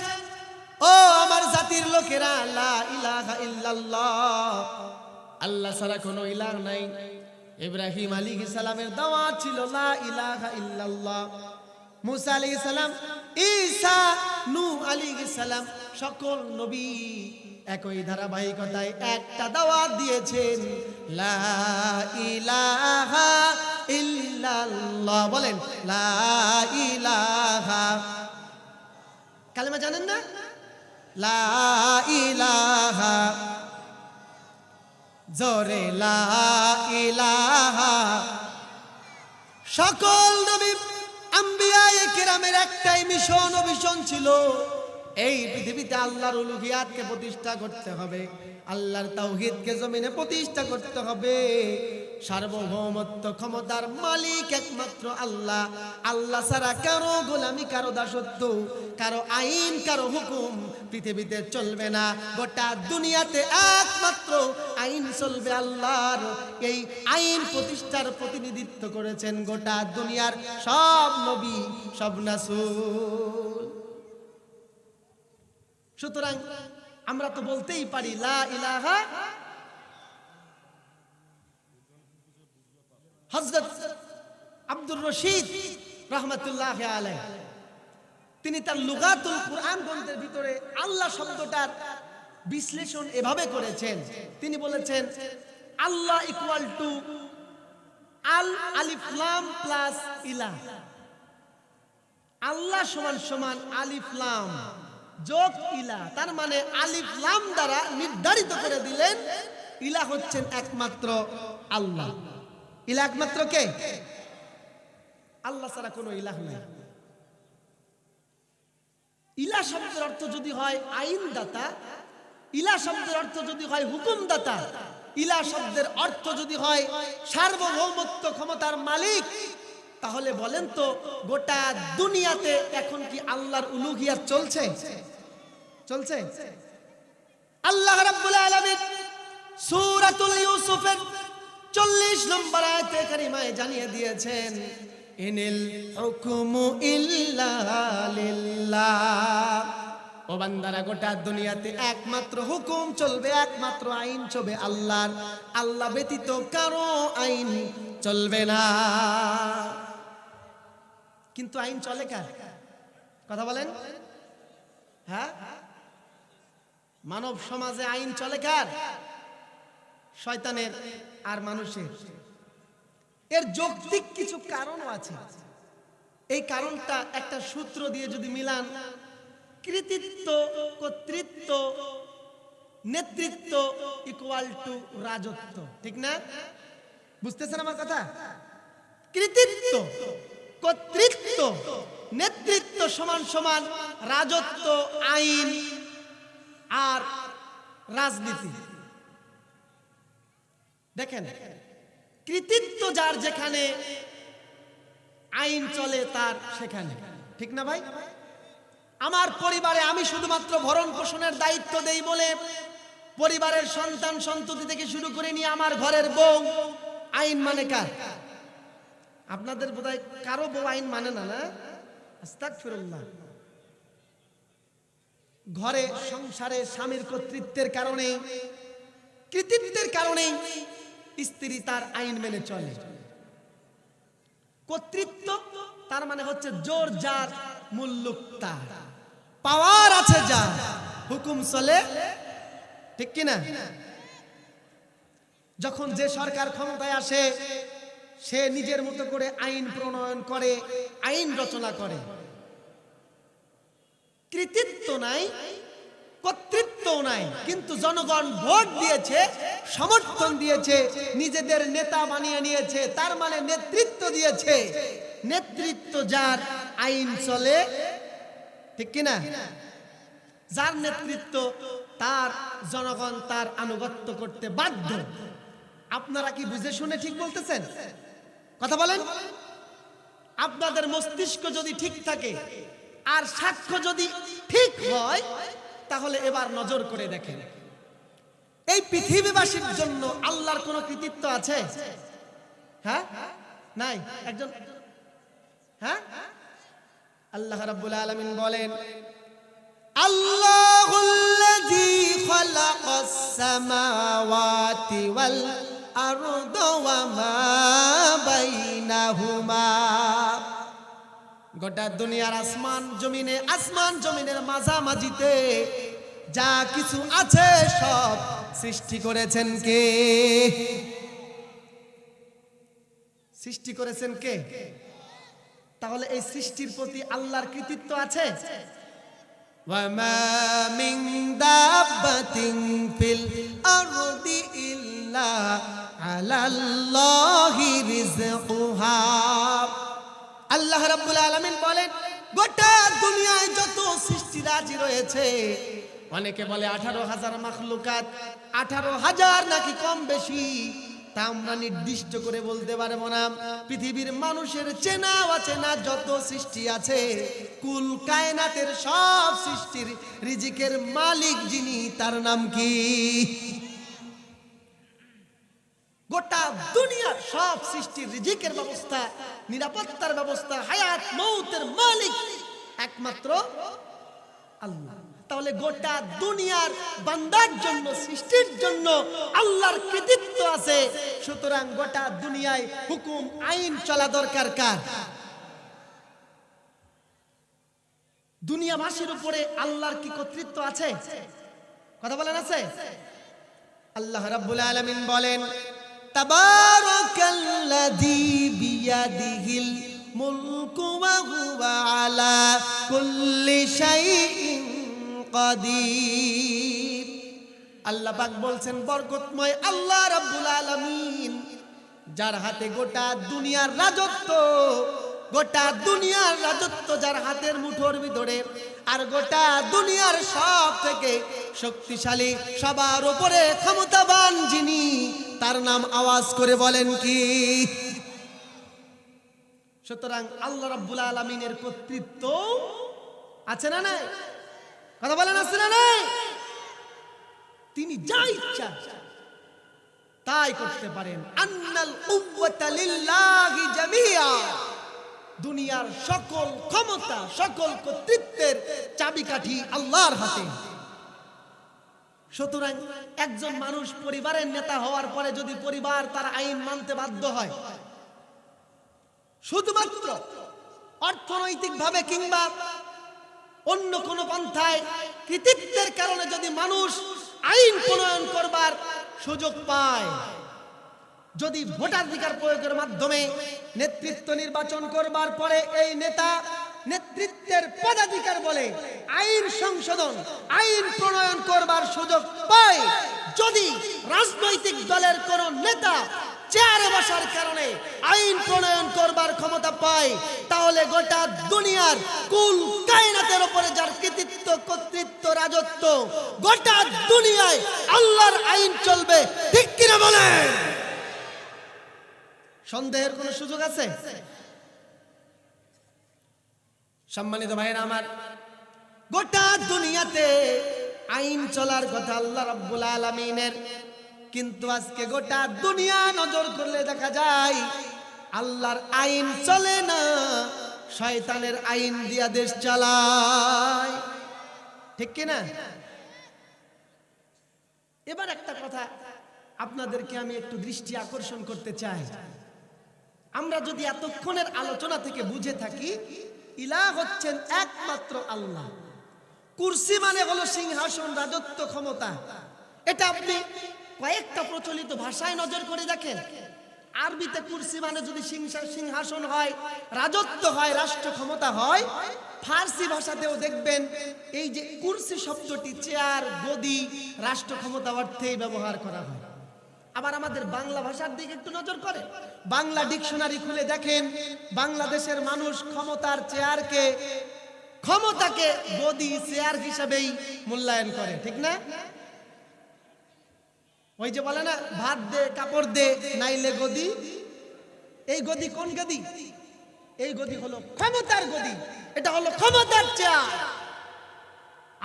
ও আমার জাতির লোকেরা, লা ইলাহা ইল্লাল্লাহ, আল্লাহ ছাড়া কোনো ইলাহ নাই। ইব্রাহিম আলাইহিস সালামের দাওয়াত ছিল লা ইলাহা ইল্লাল্লাহ। মুসা আলাইহিস সালাম, ঈসা, নূহ আলাইহিস সালাম, সকল নবী একই ধারাবাহিকতায় একটা দাওয়াত দিয়েছেন, লা ইলাহা ইল্লাল্লাহ। বলেন লা ইলাহা। কালেমা জানেন না? লা ইলাহা, জোরে লা ইলাহা। সকল নবী আম্বিয়ায়ে কেরামের একটাই মিশন ও ভিশন ছিল, এই পৃথিবীতে আল্লাহর উলুহিয়াতকে প্রতিষ্ঠা করতে হবে, আল্লাহর তাওহীদকে জমিনে প্রতিষ্ঠা করতে হবে। সার্বভৌমত্ব, ক্ষমতার মালিক একমাত্র আল্লাহ। আল্লাহ ছাড়া কারো গোলামি, কারো দাসত্ব, কারো আইন, কারো হুকুম পৃথিবীতে চলবে না। গোটা দুনিয়াতে একমাত্র আইন চলবে আল্লাহর। এই আইন প্রতিষ্ঠার প্রতিনিধিত্ব করেছেন গোটা দুনিয়ার সব নবী, সব রাসূল। সুতরাং আমরা তো বলতেই পারি লা ইলাহা। হযরত আব্দুর রশিদ রাহমাতুল্লাহ আলাইহি তিনি তার লুগাতুল কুরআন গ্রন্থের ভিতরে আল্লাহ শব্দটার বিশ্লেষণ এভাবে করেছেন। তিনি বলেছেন, আল্লাহ ইকুয়াল টু আল আলিফ লাম প্লাস ইলাহ। আল্লাহ সমান সমান আলিফ লাম যোগ ইলাহ। তার মানে আলিফ লাম দ্বারা নির্ধারিত করে দিলেন ইলাহ হচ্ছেন একমাত্র আল্লাহ। ইলাহ একমাত্র কে? আল্লাহ ছাড়া কোনো ইলাহ নাই। ইলাহ শব্দের অর্থ যদি হয় আইনদাতা, ইলাহ শব্দের অর্থ যদি হয় হুকুমদাতা, ইলাহ শব্দের অর্থ যদি হয় সার্বভৌমত্ব, ক্ষমতার মালিক, তাহলে বলেন তো গোটা দুনিয়াতে এখন কি আল্লাহর উলুহিয়াত চলছে? চলছে? আল্লাহ রাব্বুল আলামিন সূরাতুল ইউসুফের 40 নম্বর আয়াতে কারিমায় জানিয়ে দিয়েছেন, ইনিল হুকমু ইল্লা লিল্লাহ। ও বান্দারা, গোটা দুনিয়াতে একমাত্র হুকুম চলবে, একমাত্র আইন চলবে আল্লাহর। আল্লাহ ব্যতীত কারো আইন চলবে না। কিন্তু আইন চলে কার? কথা বলেন। হ্যাঁ, মানব সমাজে আইন চলে কার? শয়তানের আর মানুষের। এর যৌক্তিক কিছু কারণও আছে। এই কারণটা একটা সূত্র দিয়ে যদি মিলান, কৃতিত্ব, কর্তৃত্ব, নেতৃত্ব ইকুয়াল টু রাজত্ব। ঠিক না? বুঝতেছেন আমার কথা? কৃতিত্ব, কর্তৃত্ব, নেতৃত্ব সমান সমান রাজত্ব, আইন আর রাজনীতি। দেখেন, কৃতিত্ব যার যেখানে, আইন চলে তার সেখানে। ঠিক না ভাই? আমার পরিবারে আমি শুধুমাত্র ভরণ পোষণের দায়িত্ব দেই বলে পরিবারের সন্তান সন্ততি থেকে শুরু করে নিয়ে আমার ঘরের বউ আইন মানে কার? আপনাদের বোধহয় কারো বউ আইন মানে না, না? আস্তাগফিরুল্লাহ। ঘরে সংসারে স্বামীর কর্তৃত্বের কারণে, কৃতিত্বের কারণে স্ত্রী তার আইন মেনে চলে। কর্তৃত্ব তার মানে হচ্ছে জোর যার, মুল্লুক তার, পাওয়ার আছে যার, হুকুম চলে, ঠিক কিনা? যখন যে সরকার ক্ষমতায় আসে সে নিজের মতো করে আইন প্রণয়ন করে, আইন রচনা করে। কৃতিত্ব নাই, কর্তৃত্ব নাই, কিন্তু জনগণ ভোট দিয়েছে, সমর্থন দিয়েছে, নিজেদের নেতা বানিয়ে নিয়েছে, তার মানে নেতৃত্ব দিয়েছে। নেতৃত্ব যার, আইন চলে, ঠিক কিনা? যার নেতৃত্ব তার, জনগণ তার আনুগত্য করতে বাধ্য। আপনারা কি বুঝে শুনে ঠিক বলতেছেন? কথা বলেন। আপনাদের মস্তিষ্ক যদি ঠিক থাকে আর সাক্ষ্য যদি ঠিক হয়, তাহলে এবার নজর করে দেখেন, এই পৃথিবীবাসীর জন্য আল্লাহর কোনো কৃতিত্ব আছে? হ্যাঁ, নাই। একজন, হ্যাঁ, আল্লাহ রাব্বুল আলামিন বলেন, আল্লাহুল্লাযী খালাকাস সামাওয়াতি ওয়াল আরদা ওয়া মা বাইনাহুমা। গোটা দুনিয়ার আসমান জমিনে, আসমান জমিনের মাঝামাঝিতে যা কিছু আছে সব সৃষ্টি করেছেন কে? সৃষ্টি করেছেন কে? তাহলে এই সৃষ্টির প্রতি আল্লাহর কৃতিত্ব আছে? ওয়ামা মিন দাব্বাতিন ফিল আরদি ইল্লা আলাল্লাহি রিজকুহা। আল্লাহ রাব্বুল আলামিন বলেন, গোটা দুনিয়ায় যত সৃষ্টিরাজি রয়েছে, অনেকে বলে 18,000 মাখলুকাত, 18,000 নাকি কম বেশি, তা আমরা নির্দিষ্ট করে বলতে পারবো না। পৃথিবীর মানুষের চেনা অচেনা যত সৃষ্টি আছে, কুল কায়নাতের সব সৃষ্টির রিজিকের মালিক যিনি, তার নাম কি? গোটা দুনিয়ার সব সৃষ্টির রিজিকের ব্যবস্থা, নিরাপত্তার ব্যবস্থা, হায়াত মৌতের মালিক একমাত্র আল্লাহ। তাহলে গোটা দুনিয়ার বান্দার জন্য, সৃষ্টির জন্য আল্লাহর কৃতিত্ব আছে। সুতরাং গোটা দুনিয়ায় হুকুম আইন চলা দরকার কার? দুনিয়াবাসীর উপরে আল্লাহর কি কর্তৃত্ব আছে? কথা বলেন, আছে? আল্লাহ রাব্বুল আলামিন বলেন, তাবারাকাল্লাযী বিয়াদিহিল মুলকু ওয়া হুয়া আলা কুল্লি শাইইন কাদির। আল্লাহ পাক বলছেন, বরকতময় আল্লাহ রাব্বুল আলামিন, যার হাতে গোটা দুনিয়ার রাজত্ব, গোটা দুনিয়ার রাজত্ব যার হাতের মুঠোর ভিতরে, আর গোটা দুনিয়ার সব থেকে শক্তিশালী, সবার উপরে ক্ষমতাবান যিনি, তার নাম আওয়াজ করে বলেন কি? সুতরাং আল্লাহ রাব্বুল আলামিনের কর্তৃত্ব আছে না নাই? কথা বলেন, আছে না নাই? তিনি যা ইচ্ছা তাই করতে পারেন। আন্নাল কুওয়াতা লিল্লাহি জামিআ। দুনিয়ার সকল ক্ষমতা, সকল কর্তৃত্বের চাবিকাঠি আল্লাহর হাতে। সুতরাং একজন মানুষ পরিবারের নেতা হওয়ার পরে যদি পরিবার তার আইন মানতে বাধ্য হয়, শুধুমাত্র অর্থনৈতিকভাবে কিংবা অন্য কোন পন্থায় কৃতিত্বের কারণে যদি মানুষ আইন প্রণয়ন করবার সুযোগ পায়, যদি ভোটাধিকার প্রয়োগের মাধ্যমে নেতৃত্ব নির্বাচন করবার পরে এই নেতা নেতৃত্বের পদাধিকার বলে আইন সংশোধন, আইন প্রণয়ন করবার সুযোগ পায়, যদি রাজনৈতিক দলের কোন নেতা চেয়ারে বসার কারণে আইন প্রণয়ন করবার ক্ষমতা পায়, তাহলে গোটা দুনিয়ার কুল কায়নাতের উপরে যার কৃতিত্ব, কর্তৃত্ব, রাজত্ব, গোটা দুনিয়ায় আল্লাহর আইন চলবে। ঠিক কিনা বলেন? সন্দেহের কোন সুযোগ আছে? সম্মানিত ভাইরা আমার, গোটা দুনিয়াতে আইন চলার কথা আল্লাহ রাব্বুল আলামিনের, কিন্তু আজকে গোটা দুনিয়া নজর করলে দেখা যায় আল্লাহর আইন চলে না, শয়তানের আইন দিয়া দেশ চালায়। ঠিক কি না? এবার একটা কথা আপনাদেরকে আমি একটু দৃষ্টি আকর্ষণ করতে চাই। আমরা যদি এতক্ষণের আলোচনা থেকে বুঝে থাকি ইলাহ হচ্ছেন একমাত্র আল্লাহ, কুরসি মানে হলো সিংহাসন, রাজত্ব, ক্ষমতা। এটা আপনি কয়েকটা প্রচলিত ভাষায় নজর করে দেখেন। আরবিতে কুরসি মানে যদি সিংহাসন হয়, রাজত্ব হয়, রাষ্ট্র ক্ষমতা হয়। ফার্সি ভাষাতেও দেখবেন এই যে কুরসি শব্দটি চেয়ার, গদি, রাষ্ট্র ক্ষমতা অর্থেই ব্যবহার করা হয়। আবার আমাদের বাংলা ভাষার দিকে একটু নজর করে, বাংলা ডিকশনারি খুলে দেখেন বাংলাদেশের মানুষ ক্ষমতার চেয়ারকে, ক্ষমতাকে গদি, চেয়ার হিসাবেই মূল্যায়ন করে। ঠিক না? ওই যে বলে না, ভাত দে কাপড় দে নাইলে গদি। এই গদি কোন গদি? এই গদি হলো ক্ষমতার গদি, এটা হলো ক্ষমতার চেয়ার।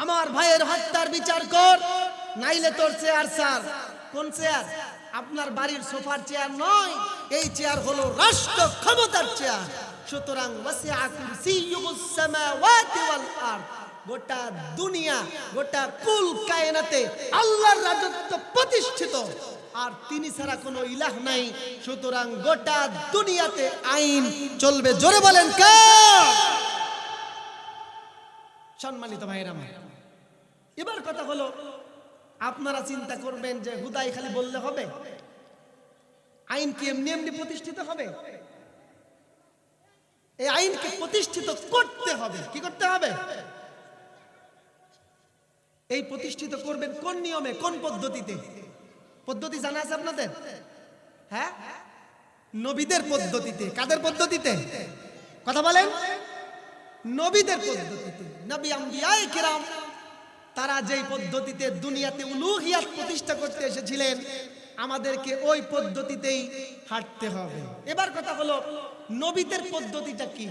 আমার ভাইয়ের হত্যার বিচার কর, নাইলে তোর চেয়ার স্যার। কোন চেয়ার? আপনার বাড়ির সোফার চেয়ার নয়, এই চেয়ার হলো রাষ্ট্র ক্ষমতার চেয়ার। সুতরাং ওয়াসিআ কুরসিয়্যুস সামাওয়াতি ওয়াল আরদ, গোটা দুনিয়া, গোটা কুল কায়নাতে আল্লাহর রাজত্ব প্রতিষ্ঠিত, আর তিনি ছাড়া কোনো ইলাহ নাই। সুতরাং গোটা দুনিয়াতে আইন চলবে। জোরে বলেন কে? সম্মানিত ভাইরা আমার, এবার কথা হলো, আপনারা চিন্তা করবেন যে হুদাই খালি বললে হবে? আইন কি এমনি এমনি প্রতিষ্ঠিত হবে? এই আইনকে প্রতিষ্ঠিত করতে হবে। কি করতে হবে? এই প্রতিষ্ঠিত করবেন কোন নিয়মে, কোন পদ্ধতিতে? পদ্ধতি জানা আছে আপনাদের? হ্যাঁ, নবীদের পদ্ধতিতে। কাদের পদ্ধতিতে? কথা বলেন। নবীদের পদ্ধতিতে। নবী আম্বিয়ায়ে কিরাম তারা যেই পদ্ধতিতে দুনিয়াতে উলুহিয়াত প্রতিষ্ঠা করতে এসেছিলেন, আমাদেরকে ওই পদ্ধতিতেই হাঁটতে হবে। এবার কথা হলো, নবীদের পদ্ধতিটা কি?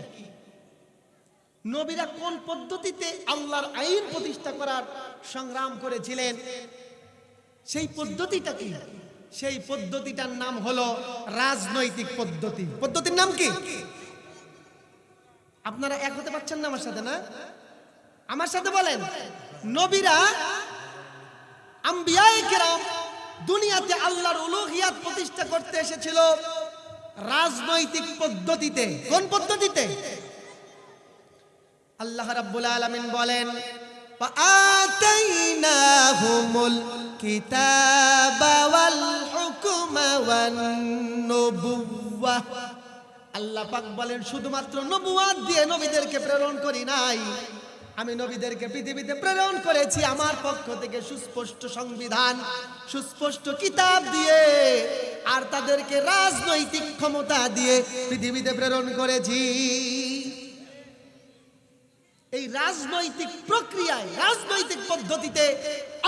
নবীরা কোন পদ্ধতিতে আল্লাহর আইন প্রতিষ্ঠা করার সংগ্রাম করেছিলেন, সেই পদ্ধতিটা কি? সেই পদ্ধতিটার নাম হলো রাজনৈতিক পদ্ধতি। পদ্ধতির নাম কি? আপনারা এক হতে পারছেন না আমার সাথে? না, আমার সাথে বলেন। নবীরা, আম্বিয়ায়ে কেরাম দুনিয়াতে আল্লাহর উলুহিয়াত প্রতিষ্ঠা করতে এসেছিল রাজনৈতিক পদ্ধতিতে। কোন পদ্ধতিতে? আল্লাহ রাব্বুল আলামিন বলেন, আতাইনাহুমুল কিতাবা ওয়াল হুকমা ওয়ান নবুওয়াহ। আল্লাহ পাক বলেন, শুধুমাত্র নবুয়াত দিয়ে নবীদেরকে প্রেরণ করি নাই, আমি নবীদেরকে পৃথিবীতে প্রেরণ করেছি আমার পক্ষ থেকে সুস্পষ্ট সংবিধান, সুস্পষ্ট কিতাব দিয়ে, আর তাদেরকে রাজনৈতিক ক্ষমতা দিয়ে পৃথিবীতে প্রেরণ করেছি। এই রাজনৈতিক প্রক্রিয়ায়, রাজনৈতিক পদ্ধতিতে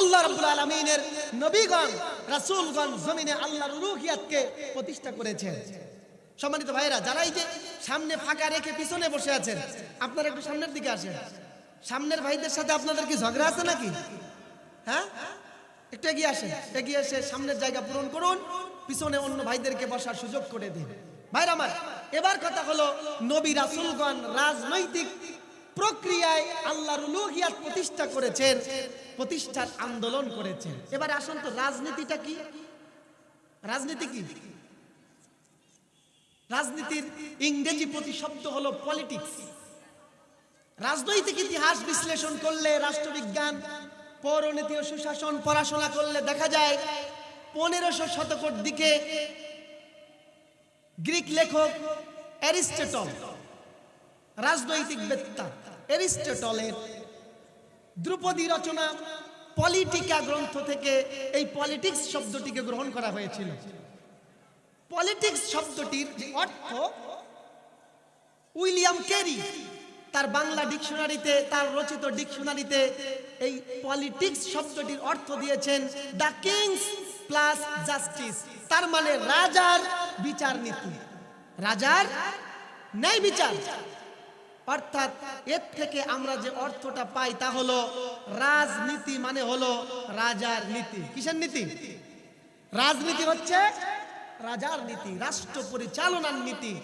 আল্লাহ রাব্বুল আলামিনের নবীগণ, রাসূলগণ জমিনে আল্লাহর উলুহিয়াতকে প্রতিষ্ঠা করেছেন। সম্মানিত ভাইরা, যারা এই যে সামনে ফাঁকা রেখে পিছনে বসে আছেন, আপনারা একটু সামনের দিকে আসেন। সামনের ভাইদের সাথে আপনাদের কি ঝগড়া আছে নাকি? হ্যাঁ, একটু এগিয়ে আসেন। এগিয়ে এসে সামনের জায়গা পূরণ করুন, পিছনে অন্য ভাইদেরকে বসার সুযোগ করে দিন। ভাইরা আমার, এবার কথা হলো, নবী রাসূলগণ রাজনৈতিক প্রক্রিয়ায় আল্লাহর উলুহিয়াত প্রতিষ্ঠা করেছেন, প্রতিষ্ঠার আন্দোলন করেছেন। এবার আসুন তো, রাজনীতিটা কি? রাজনীতি কি? রাজনীতির ইংরেজি প্রতিশব্দ হলো পলিটিক্স। রাজনৈতিক ইতিহাস বিশ্লেষণ করলে, রাষ্ট্রবিজ্ঞান, পৌরনীতি ও সুশাসন পড়াশোনা করলে দেখা যায় 1500 শতকের দিকে গ্রিক লেখক অ্যারিস্টটল, রাজনৈতিক বেত্তা অ্যারিস্টটলের ধ্রুপদী রচনা পলিটিকা গ্রন্থ থেকে এই পলিটিক্স শব্দটিকে গ্রহণ করা হয়েছিল। পলিটিক্স শব্দটির যে অর্থ, উইলিয়াম ক্যারি তার বাংলা ডিকশনারিতে, তার রচিত ডিকশনারিতে এই পলিটিক্স শব্দটির অর্থ দিয়েছেন দ্য কিংস প্লাস জাস্টিস। তার মানে রাজার বিচার নীতি, রাজার ন্যায় বিচার। অর্থাৎ এর থেকে আমরা যে অর্থটা পাই তা হলো রাজনীতি মানে হলো রাজার নীতি। কিসের নীতি? রাজনীতি হচ্ছে রাজার নীতি, রাষ্ট্র পরিচালনার নীতি।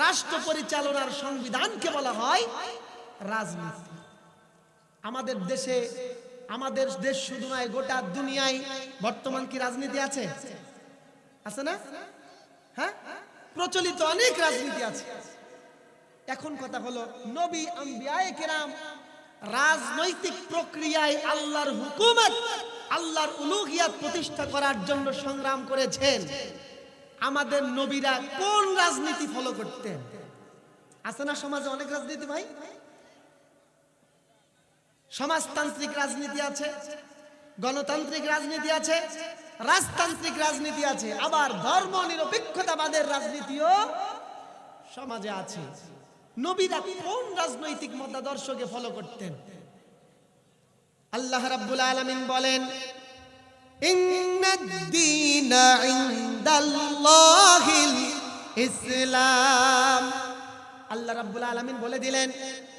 রাষ্ট্র পরিচালনার সংবিধানকে বলা হয় রাজনীতি। আমাদের দেশে, আমাদের দেশ শুধু নয়, গোটা দুনিয়ায় বর্তমান কি রাজনীতি আছে? আছে না? হ্যাঁ, প্রচলিত অনেক রাজনীতি আছে। এখন কথা হলো, নবী আম্বিয়ায়ে কেরাম রাজনৈতিক প্রক্রিয়ায় আল্লাহর হুকুমত, আল্লাহর উলুহিয়াত প্রতিষ্ঠা করার জন্য সংগ্রাম করেছেন। আমাদের নবীরা কোন রাজনীতি ফলো করতেন? আছে না সমাজে অনেক রাজনীতি ভাই? সমাজতান্ত্রিক রাজনীতি আছে, গণতান্ত্রিক রাজনীতি আছে, রাজতান্ত্রিক রাজনীতি আছে, আবার ধর্ম নিরপেক্ষতাবাদের রাজনীতিও সমাজে আছে। নবীরা কোন রাজনৈতিক মতাদর্শকে ফলো করতেন? আল্লাহ রাব্বুল আলামিন বলেন, ইন্নাদ-দীনা ইনদাল্লাহিল ইসলাম। আল্লাহ রাব্বুল আলামিন বলে দিলেন,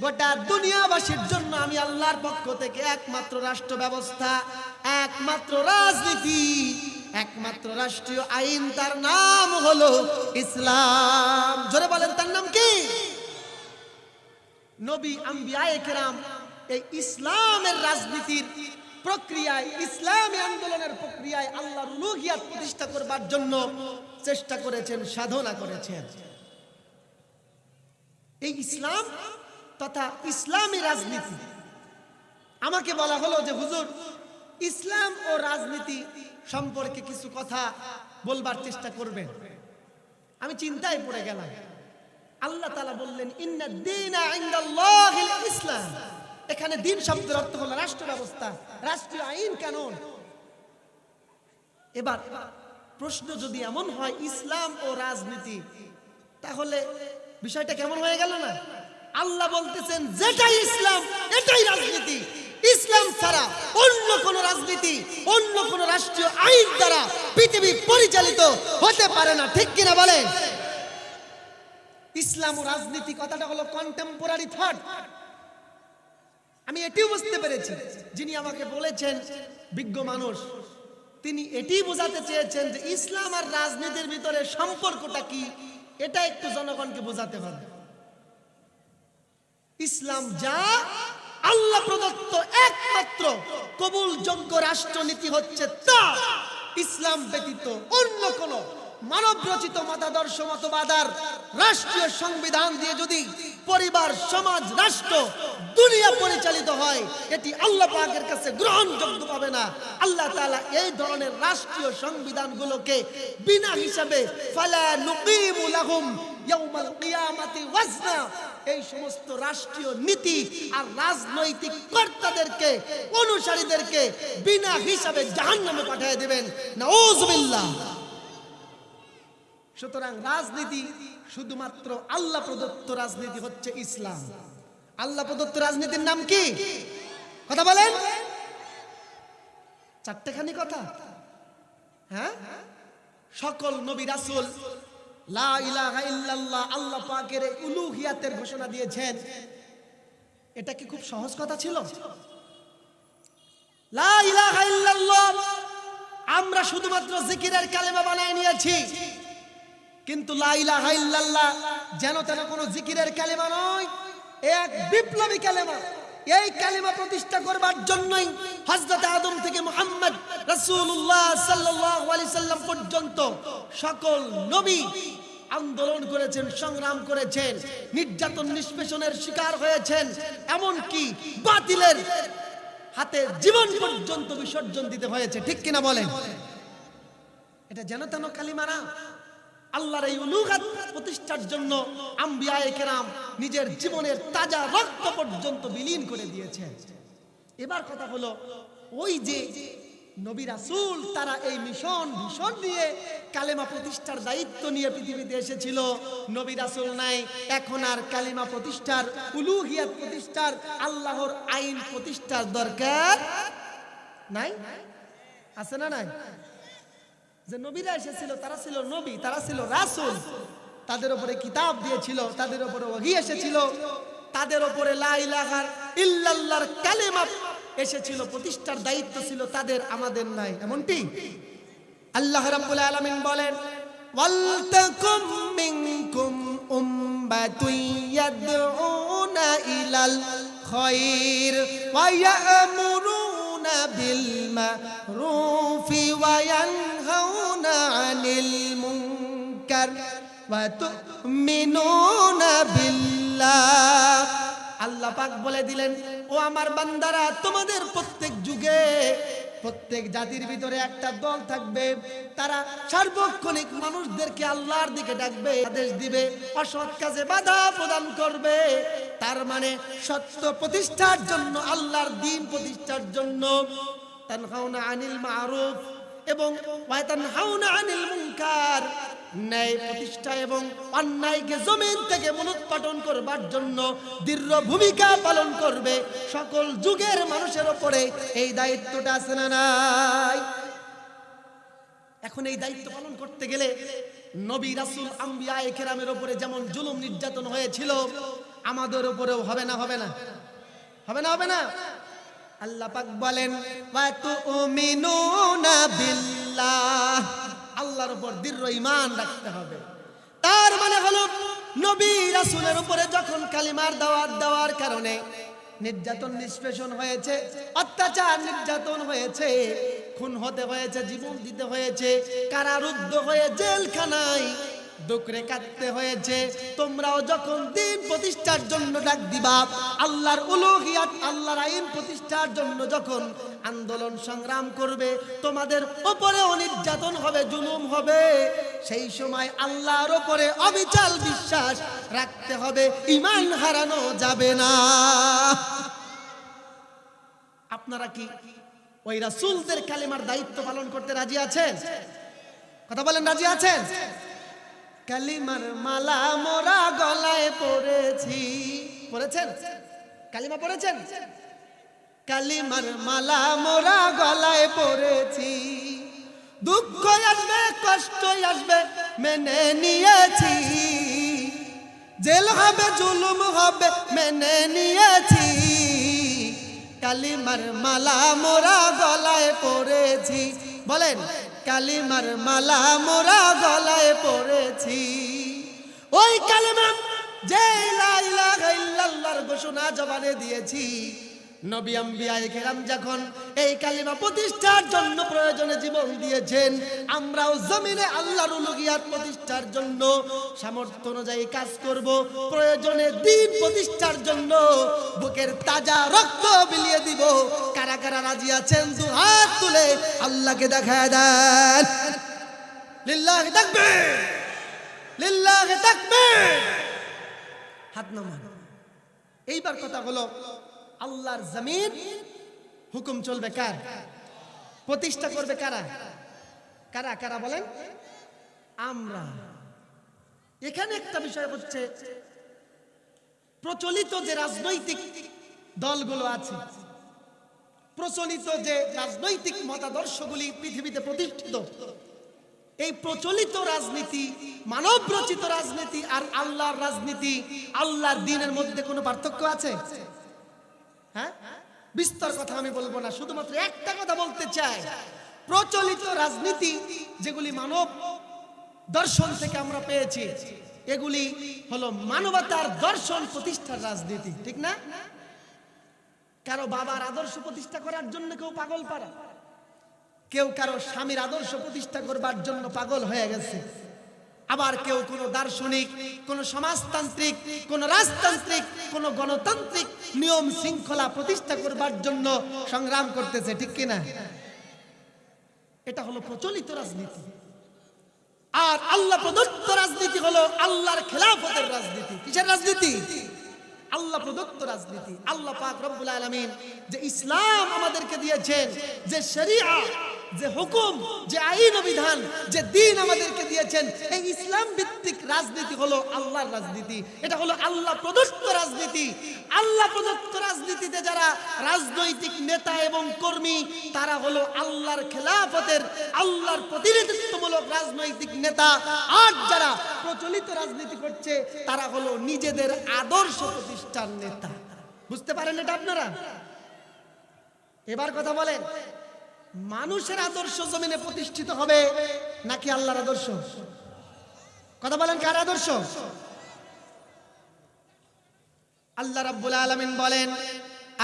গোটা দুনিয়াবাসীর জন্য আমি আল্লাহর পক্ষ থেকে একমাত্র রাষ্ট্র ব্যবস্থা, একমাত্র রাজনীতি, একমাত্র রাষ্ট্রীয় আইন, তার নাম হলো ইসলাম। জোরে বলেন, তার নাম কি? নবী আম্বিয়ায়ে কেরাম এই ইসলামের রাজনীতির প্রক্রিয়ায়, ইসলামী আন্দোলনের প্রক্রিয়ায় আল্লাহর উলুহিয়াত প্রতিষ্ঠা করবার জন্য চেষ্টা করেছেন, সাধনা করেছেন। এই ইসলাম তথা ইসলামী রাজনীতি, আমাকে বলা হলো যে হুজুর, ইসলাম ও রাজনীতি সম্পর্কে কিছু কথা বলবার চেষ্টা করবেন। আমি চিন্তায় পড়ে গেলাম। আল্লাহ তাআলা বললেন, ইন্নাদ-দীনা ইনদাল্লাহিল ইসলাম। এখানে দিন শব্দের অর্থ হলো রাষ্ট্র ব্যবস্থা, রাষ্ট্রীয় আইন কানুন। এবার প্রশ্ন যদি এমন হয় ইসলাম ও রাজনীতি, তাহলে বিষয়টা কেমন হয়ে গেল না? আল্লাহ বলতেছেন যেটাই ইসলাম এটাই রাজনীতি। ইসলাম ছাড়া অন্য কোন রাজনীতি, অন্য কোন রাষ্ট্রীয় আইন দ্বারা পৃথিবী পরিচালিত হতে পারে না। ঠিক কিনা বলেন? ইসলাম ও রাজনীতি কথাটা হলো কন্টেম্পোরারি থট। আমি এটিও বুঝতে পেরেছি, যিনি আমাকে বলেছেন বিজ্ঞ মানুষ, তিনি এটি বোঝাতে চেয়েছেন যে ইসলাম আর রাজনীতির ভিতরে সম্পর্কটা কি, এটা একটু জনগণকে বোঝাতে হবে। ইসলাম যা আল্লাহ প্রদত্ত একমাত্র কবুলযোগ্য রাষ্ট্রনীতি হচ্ছে তা। ইসলাম ব্যতীত অন্য কোন মানব রচিত মতাদর্শ, মতবাদার রাষ্ট্রীয় সংবিধান দিয়ে যদি পরিবার, সমাজ, রাষ্ট্র, দুনিয়া পরিচালিত হয়, এটি আল্লাহ পাকের কাছে গ্রহণযোগ্য হবে না। আল্লাহ তাআলা এই ধরনের রাষ্ট্রীয় সংবিধানগুলোকে বিনা হিসাবে ফালা নুকিমু লাহুম ইয়াউমাল কিয়ামাতি ওয়াজনা, এই সমস্ত রাষ্ট্রীয় নীতি আর রাজনৈতিক কর্তাদেরকে, অনুসারীদেরকে বিনা হিসাবে জাহান্নামে পাঠিয়ে দিবেন। নাউযুবিল্লাহ। সুতরাং রাজনীতি শুধুমাত্র আল্লাহ প্রদত্ত রাজনীতি হচ্ছে ইসলাম। আল্লাহ প্রদত্ত রাজনীতির নাম কি? কথা বলেন। চারটেখানি কথা। হ্যাঁ, সকল নবী রাসূল লা ইলাহা ইল্লাল্লাহ আল্লাহ পাকের উলুহিয়াতের ঘোষণা দিয়েছেন। এটা কি খুব সহজ কথা ছিল? লা ইলাহা ইল্লাল্লাহ আমরা শুধুমাত্র জিকিরের কালেমা বানায় নিয়েছি, কিন্তু লা ইলাহা ইল্লাল্লাহ যেন তেন কোনো জিকিরের কালেমা নয়, এক বিপ্লবী কালেমা। এই কালেমা প্রতিষ্ঠা করবার জন্যই হযরত আদম থেকে মুহাম্মদ রাসূলুল্লাহ সাল্লাল্লাহু আলাইহি সাল্লাম পর্যন্ত সকল নবী আন্দোলন করেছেন, সংগ্রাম করেছেন, নির্যাতন নিষ্পেষণের শিকার হয়েছেন, এমনকি বাতিলের হাতে জীবন পর্যন্ত বিসর্জন দিতে হয়েছে। ঠিক কিনা বলেন? এটা যেন তেন কালিমা না। আল্লাহর এই উলুহিয়াত প্রতিষ্ঠার জন্য আম্বিয়ায়ে কেরাম নিজের জীবনের তাজা রক্ত পর্যন্ত বিলীন করে দিয়েছেন। এবার কথা হলো, ওই যে নবী রাসূল তারা এই মিশন ভীষণ নিয়ে কালেমা প্রতিষ্ঠার দায়িত্ব নিয়ে পৃথিবীতে এসেছিল। নবী রাসূল নাই, এখন আর কালিমা প্রতিষ্ঠার, উলুহিয়াত প্রতিষ্ঠার, আল্লাহর আইন প্রতিষ্ঠার দরকার নাই। আছে না নাই? যে নবীরা এসেছিল তারা ছিল নবী, তারা ছিল রাসূল, তাদের উপরে কিতাব দিয়েছিল, তাদের উপরে ওহী এসেছিল, তাদের উপরে লা ইলাহা ইল্লাল্লাহর কালেমা এসেছিল, প্রতিষ্ঠার দায়িত্ব ছিল তাদের, আমাদের নাই, এমনটি? আল্লাহ রাব্বুল আলামিন বলেন ওয়ালতাকুম মিনকুম উম্মাতুন ইয়াদউনা ইলাল খায়র ওয়া ইয়ামুরুনা বিল মারুফি ওয়া ইয়ানহাউনা আনিল মুনকার ওয়া তুমিনুনা বিল্লাহ। আল্লাহ পাক বলে দিলেন, ও আমার বান্দারা, তোমাদের প্রত্যেক যুগে প্রত্যেক জাতির ভিতরে একটা দল থাকবে, তারা সার্বক্ষণিক মানুষদেরকে আল্লাহর দিকে ডাকবে, আদেশ দিবে, অসৎ কাজে বাধা প্রদান করবে। তার মানে সত্য প্রতিষ্ঠার জন্য, আল্লাহর দ্বীন প্রতিষ্ঠার জন্য তানহাউনা আনিল মারুফ এবং ওয়া তানহাউনা আনিল মুনকার, ন্যায় প্রতিষ্ঠা এবং অন্যায়কে জমিন থেকে মূলোৎপাটন করবার জন্য দৃঢ় ভূমিকা পালন করবে। সকল যুগের মানুষের উপরে এই দায়িত্বটা আছে না নাই? এখন এই দায়িত্ব পালন করতে গেলে নবী রাসূল আম্বিয়ায়ে কেরামের উপরে যেমন জুলুম নির্যাতন হয়েছিল, আমাদের উপরেও হবে না? হবে না? হবে না? হবে না? আল্লাহ পাক বলেন ওয়া তুমিনুনা বিল্লাহ, আল্লাহর উপর দৃঢ় ঈমান রাখতে হবে। তার মানে হলো নবী রাসূলের উপরে যখন কালিমার দাওয়াত দেওয়ার কারণে নির্যাতন নিষ্পেষণ হয়েছে, অত্যাচার নির্যাতন হয়েছে, খুন হতে হয়েছে, জীবন দিতে হয়েছে, কারারুদ্ধ হয়ে জেলখানায় দুকরে কাটতে হয়েছে, তোমরাও যখন দ্বীন প্রতিষ্ঠার জন্য ডাক দিবা, আল্লাহর উলুহিয়াত, আল্লাহর আইন প্রতিষ্ঠার জন্য যখন আন্দোলন সংগ্রাম করবে, তোমাদের উপরেও নির্যাতন হবে, জুলুম হবে। সেই সময় আল্লাহর উপরে অবিচল বিশ্বাস রাখতে হবে, ঈমান হারানো যাবে না। আপনারা কি ওই রাসূলদের কালিমার দায়িত্ব পালন করতে রাজি আছেন? কথা বলেন, রাজি আছেন? কালিমার মালা মোরা গলায় পড়েছি, পড়েছেন? কালিমা পড়েছেন? কালিমার মালা মোরা গলায় পড়েছি, দুঃখ আসবে, কষ্ট আসবে, মেনে নিয়েছি, জেল হবে, জুলুম হবে, মেনে নিয়েছি, কালিমার মালা মোরা গলায় পড়েছি। বলেন, কালিমার মালা মোরা গলায় পড়েছি। ওই কালিমা যে লা ইলাহা ইল্লাল্লাহর ঘোষণা জবানে দিয়েছি, নবী আম্বিয়ায়ে কেরাম যখন এই কালিমা প্রতিষ্ঠার জন্য প্রয়োজনে জীবন দিয়েছেন, আমরাও জমিনে আল্লাহর উলুহিয়াত প্রতিষ্ঠার জন্য সামর্থ্য অনুযায়ী কাজ করব। প্রয়োজনে দ্বীন প্রতিষ্ঠার জন্য বুকের তাজা রক্ত বিলিয়ে দিব। কারা কারা রাজি আছেন দুহাত তুলে আল্লাহকে দেখায় দেন। লিল্লাহি তাকবীর, লিল্লাহি তাকবীর। হাত নামান। এইবার কথা হলো, আল্লাহর জমিন হুকুম চলবে কার? প্রতিষ্ঠা করবে কারা? কারা কারা বলেন? আমরা। এখানে একটা বিষয় হচ্ছে, প্রচলিত যে রাজনৈতিক দলগুলো আছে, প্রচলিত যে রাজনৈতিক মতাদর্শগুলি পৃথিবীতে প্রতিষ্ঠিত, এই প্রচলিত রাজনীতি, মানব রচিত রাজনীতি আর আল্লাহর রাজনীতি, আল্লাহর দ্বীনের মধ্যে কোনো পার্থক্য আছে? হ্যাঁ, বিস্তর কথা আমি বলবো না, শুধুমাত্র একটা কথা বলতে চাই। প্রচলিত রাজনীতি যেগুলি মানব দর্শন থেকে আমরা পেয়েছি, এগুলি হলো মানবতার দর্শন প্রতিষ্ঠার রাজনীতি, ঠিক না? কারো বাবার আদর্শ প্রতিষ্ঠা করার জন্য কেউ পাগল পারা, কেউ কারো স্বামীর আদর্শ প্রতিষ্ঠা করবার জন্য পাগল হয়ে গেছে, আবার কেউ কোনো দার্শনিক, কোনো সমাজতান্ত্রিক, কোনো রাজতান্ত্রিক, কোনো গণতান্ত্রিক নিয়ম শৃঙ্খলা প্রতিষ্ঠা করবার জন্য সংগ্রাম করতেছে, ঠিক কিনা? এটা হলো প্রচলিত রাজনীতি। আর আল্লাহ প্রদত্ত রাজনীতি হলো আল্লাহর খেলাফতের রাজনীতি। কিসের রাজনীতি? আল্লাহ প্রদত্ত রাজনীতি। আল্লাহ পাক রব্বুল আলামিন যে ইসলাম আমাদেরকে দিয়েছেন, যে শরিয়া যে হুকুম, যে আইন ও বিধান, যে দিন আমাদেরকে দিয়েছেন, এই ইসলাম ভিত্তিক রাজনীতি হলো আল্লাহর রাজনীতি। এটা হলো আল্লাহ প্রদত্ত রাজনীতি। আল্লাহ প্রদত্ত রাজনীতিতে যারা রাজনৈতিক নেতা এবং কর্মী, তারা হলো আল্লাহর খেলাফতের, আল্লাহর প্রতিনিধিত্বমূলক রাজনৈতিক নেতা। আর যারা প্রচলিত রাজনীতি করছে, তারা হলো নিজেদের আদর্শ প্রতিষ্ঠান নেতা। বুঝতে পারেন এটা আপনারা? এবার কথা বলেন, মানুষের আদর্শ জমিনে প্রতিষ্ঠিত হবে নাকি আল্লাহর আদর্শ? কথা বলেন, কার আদর্শ? আল্লাহ রাব্বুল আলামিন বলেন,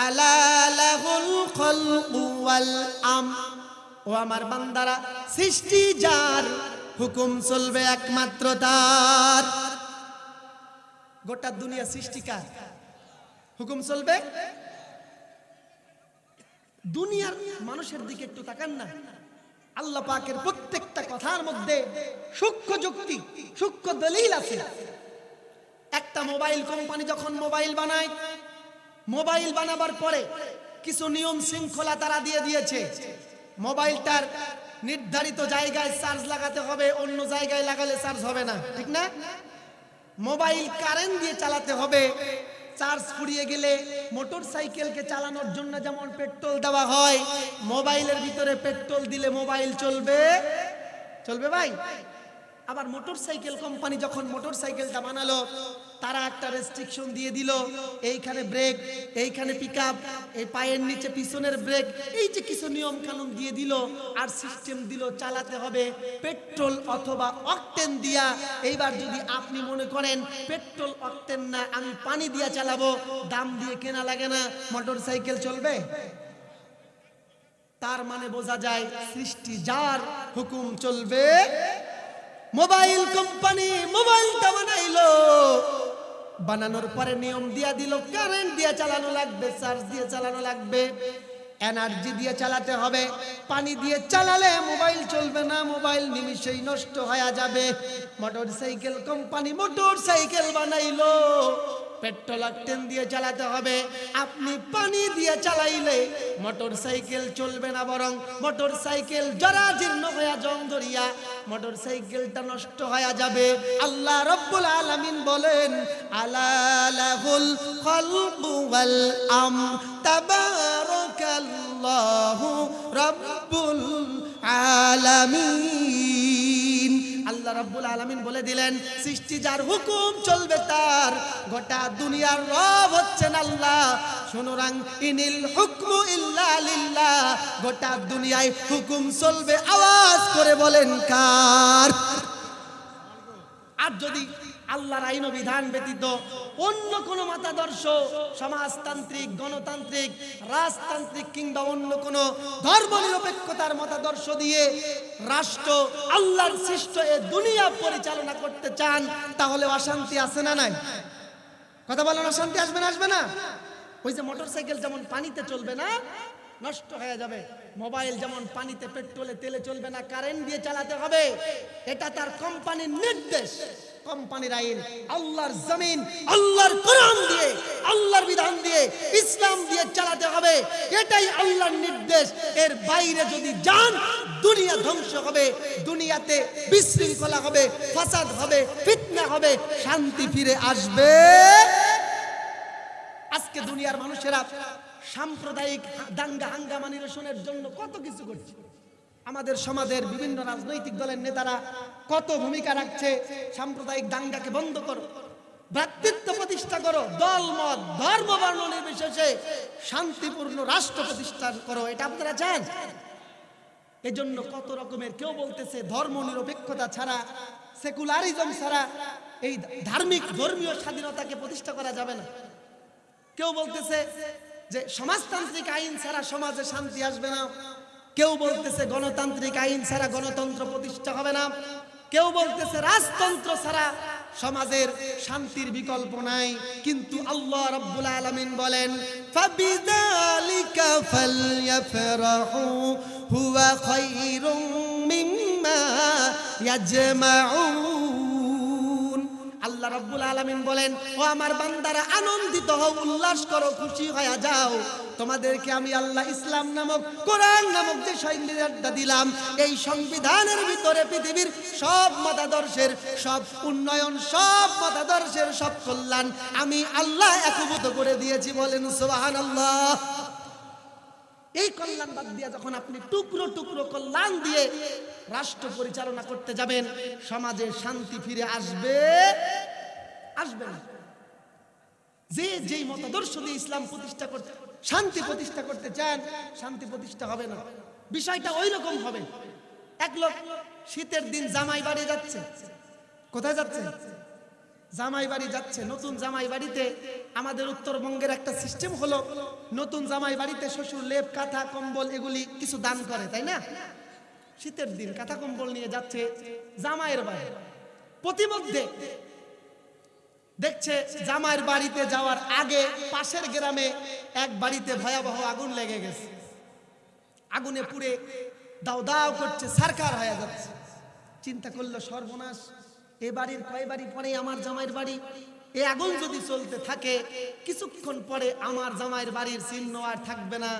আলা লাহুল খালকু ওয়াল আমর, ও আমার বান্দারা, সৃষ্টি যার, হুকুম চলবে একমাত্র তার। গোটা দুনিয়া সৃষ্টিকার, হুকুম চলবে। দুনিয়ার মানুষের দিকে একটু তাকান না, আল্লাহ পাকের প্রত্যেকটা কথার মধ্যে সূক্ষ্ম যুক্তি, সূক্ষ্ম দলিল আছে। একটা মোবাইল কোম্পানি যখন মোবাইল বানায়, মোবাইল বানাবার পরে কিছু নিয়ম শৃঙ্খলা তারা দিয়ে দিয়েছে। মোবাইলটার নির্ধারিত জায়গায় চার্জ লাগাতে হবে, অন্য জায়গায় লাগালে চার্জ হবে না, ঠিক না? মোবাইল কারেন্ট দিয়ে চালাতে হবে। চার্জ ফুরিয়ে গেলে মোটর সাইকেলকে চালানোর জন্য যেমন পেট্রোল দেওয়া হয়, মোবাইলের ভিতরে পেট্রোল দিলে মোবাইল চলবে, চলবে ভাই। আবার মোটর সাইকেল কোম্পানি যখন মোটর সাইকেলটা বানালো, তারা একটা রেস্ট্রিকশন দিয়ে দিল, এইখানে ব্রেক, এইখানে পিকআপ, এই পায়ের নিচে পিছনের ব্রেক, এই যে কিছু নিয়ম কানুন দিয়ে দিল। আর সিস্টেম দিল চালাতে হবে পেট্রোল অথবা অকটেন দিয়া। এইবার যদি আপনি মনে করেন পেট্রোল অকটেন না, আমি পানি দিয়া চালাবো, দাম দিয়ে কেনা লাগে না, মোটর সাইকেল চলবে? তার মানে বোঝা যায় সৃষ্টি যার, হুকুম চলবে। মোবাইল কোম্পানি মোবাইলটা বানাইলো, বানানোর পরে নিয়ম দিয়া দিল কারেন্ট দিয়ে চালানো লাগবে, চার্জ দিয়ে চালানো লাগবে, এনার্জি দিয়ে চালাতে হবে। পানি দিয়ে চালালে মোবাইল চলবে না, মোবাইল নিমিষেই নষ্ট হয়ে যাবে। Motorcycle company motorcycle বানাইলো, পেট্রোল অকটেন দিয়ে চালাতে হবে। আপনি পানি দিয়ে চালাইলে মোটর সাইকেল চলবে না, বরং মোটর সাইকেল জরাজীর্ণ হয়ে জং ধরিয়া মোটর সাইকেলটা নষ্ট হয়ে যাবে। আল্লাহ রাব্বুল আলামিন বলেন, আলা লাহুল খালকু ওয়াল আমর, তাবারাকাল্লাহু রাব্বুল আলামিন। আল্লাহ রাব্বুল আলামিন বলে দিলেন, সৃষ্টি যার, হুকুম চলবে তার। গোটা দুনিয়ার রব হচ্ছেন আল্লাহ। সুতরাং ইনিল হুকমু ইল্লা লিল্লাহ, গোটা দুনিয়ায় হুকুম চলবে, আওয়াজ করে বলেন কার? আর যদি আল্লাহর আইন ও বিধান ব্যতীত অন্য কোন মতাদর্শ, সমাজতান্ত্রিক, গণতান্ত্রিক, রাজতান্ত্রিক কিংবা অন্য কোন ধর্মনিরপেক্ষতার মতাদর্শ দিয়ে রাষ্ট্র, আল্লাহর সৃষ্ট এ দুনিয়া পরিচালনা করতে চান, তাহলে অশান্তি আছে না নাই? কথা বলেন, অশান্তি আসবে না? আসবে না? ওই যে মোটরসাইকেল যেমন পানিতে চলবে না, নষ্ট হয়ে যাবে, মোবাইল যেমন পানিতে, পেট্রোলে, তেলে চলবে না, কারেন্ট দিয়ে চালাতে হবে। এটা তার কোম্পানির নির্দেশ, কোম্পানির আইন। আল্লাহর জমিন আল্লাহর কোরআন দিয়ে, আল্লাহর বিধান দিয়ে, ইসলাম দিয়ে চালাতে হবে, এটাই আল্লাহর নির্দেশ। এর বাইরে যদি যান, দুনিয়া ধ্বংস হবে, দুনিয়াতে বিশৃঙ্খলা হবে, ফাসাদ হবে, ফিতনা হবে, শান্তি ফিরে আসবে। আজকে দুনিয়ার মানুষেরা সাম্প্রদায়িক দাঙ্গা হাঙ্গামা নিরসনের জন্য কত কিছু করছে। আমাদের সমাজের বিভিন্ন রাজনৈতিক দলের নেতারা কত ভূমিকা রাখছে। সাম্প্রদায়িক দাঙ্গাকে বন্ধ করো, ভ্রাতৃত্ব প্রতিষ্ঠা করো, দল মত ধর্ম বর্ণ নির্বিশেষে শান্তিপূর্ণ রাষ্ট্র প্রতিষ্ঠা করো, এটা আপনারা চান? এজন্য কত রকমের, কেউ বলতেছে ধর্ম নিরপেক্ষতা ছাড়া, সেকুলারিজম ছাড়া এই ধর্মীয় স্বাধীনতাকে প্রতিষ্ঠা করা যাবে না। কেউ বলতেছে যে সমাজতান্ত্রিক আইন ছাড়া সমাজে শান্তি আসবে না। কেউ বলতেছে গণতান্ত্রিক আইন ছাড়া গণতন্ত্র প্রতিষ্ঠা হবে না। কেউ বলতেছে রাজতন্ত্র ছাড়া সমাজের শান্তির বিকল্প নাই। কিন্তু আল্লাহ রাব্বুল আলামিন বলেন, ফাবিযালিকা ফালইফরাহু হুয়া খায়রুম মিম্মা ইয়াজমাউন। আল্লাহ আল্লাহ রাব্বুল আলামিন বলেন, ও আমার বান্দারা আনন্দিত হও, উল্লাস করো, খুশি হয়ে যাও। তোমাদেরকে আমি আল্লাহ ইসলাম নামক, কোরআন নামক যে সংবিধানটা দিলাম, এই সংবিধানের ভিতরে পৃথিবীর সব মতাদর্শের, সব উন্নয়ন, সব মতাদর্শের সব কল্যাণ আমি আল্লাহ একীভূত করে দিয়েছি। বলেন সুবহানাল্লাহ। এই কল্যাণ বাদ দিয়ে যখন আপনি টুকরো টুকরো কল্যাণ দিয়ে রাষ্ট্র পরিচালনা করতে যাবেন, সমাজে শান্তি ফিরে আসবে? আসবে না। যে যেই মতাদর্শ দিয়ে ইসলাম প্রতিষ্ঠা করতে, শান্তি প্রতিষ্ঠা করতে চান, শান্তি প্রতিষ্ঠা হবে না। বিষয়টা ওই রকম হবে। এক লোক শীতের দিন জামাই বাড়ি যাচ্ছে। কোথায় যাচ্ছে? জামাই বাড়ি যাচ্ছে। নতুন জামাই বাড়িতে আমাদের উত্তরবঙ্গের একটা সিস্টেম হলো, নতুন জামাই বাড়িতে শ্বশুর লেপ, কাঁথা, কম্বল এগুলি কিছু দান করে, তাই না? শীতের দিন কাঁথা কম্বল নিয়ে যাচ্ছে জামাইয়ের বাড়ি। প্রতিমধ্যে দেখছে জামাইয়ের বাড়িতে যাওয়ার আগে পাশের গ্রামে এক বাড়িতে ভয়াবহ আগুন লেগে গেছে। আগুনে পুড়ে দাও দাও করছে, সারকার হয়ে যাচ্ছে। চিন্তা করলো, সর্বনাশ, এ বাড়ির কয় বাড়ি পরে আমার জামাইয়ের বাড়ি, এই আগুন যদি চলতে থাকে কিছুক্ষণ পরে আমার জামাইয়ের বাড়ির চিহ্ন আর থাকবে না,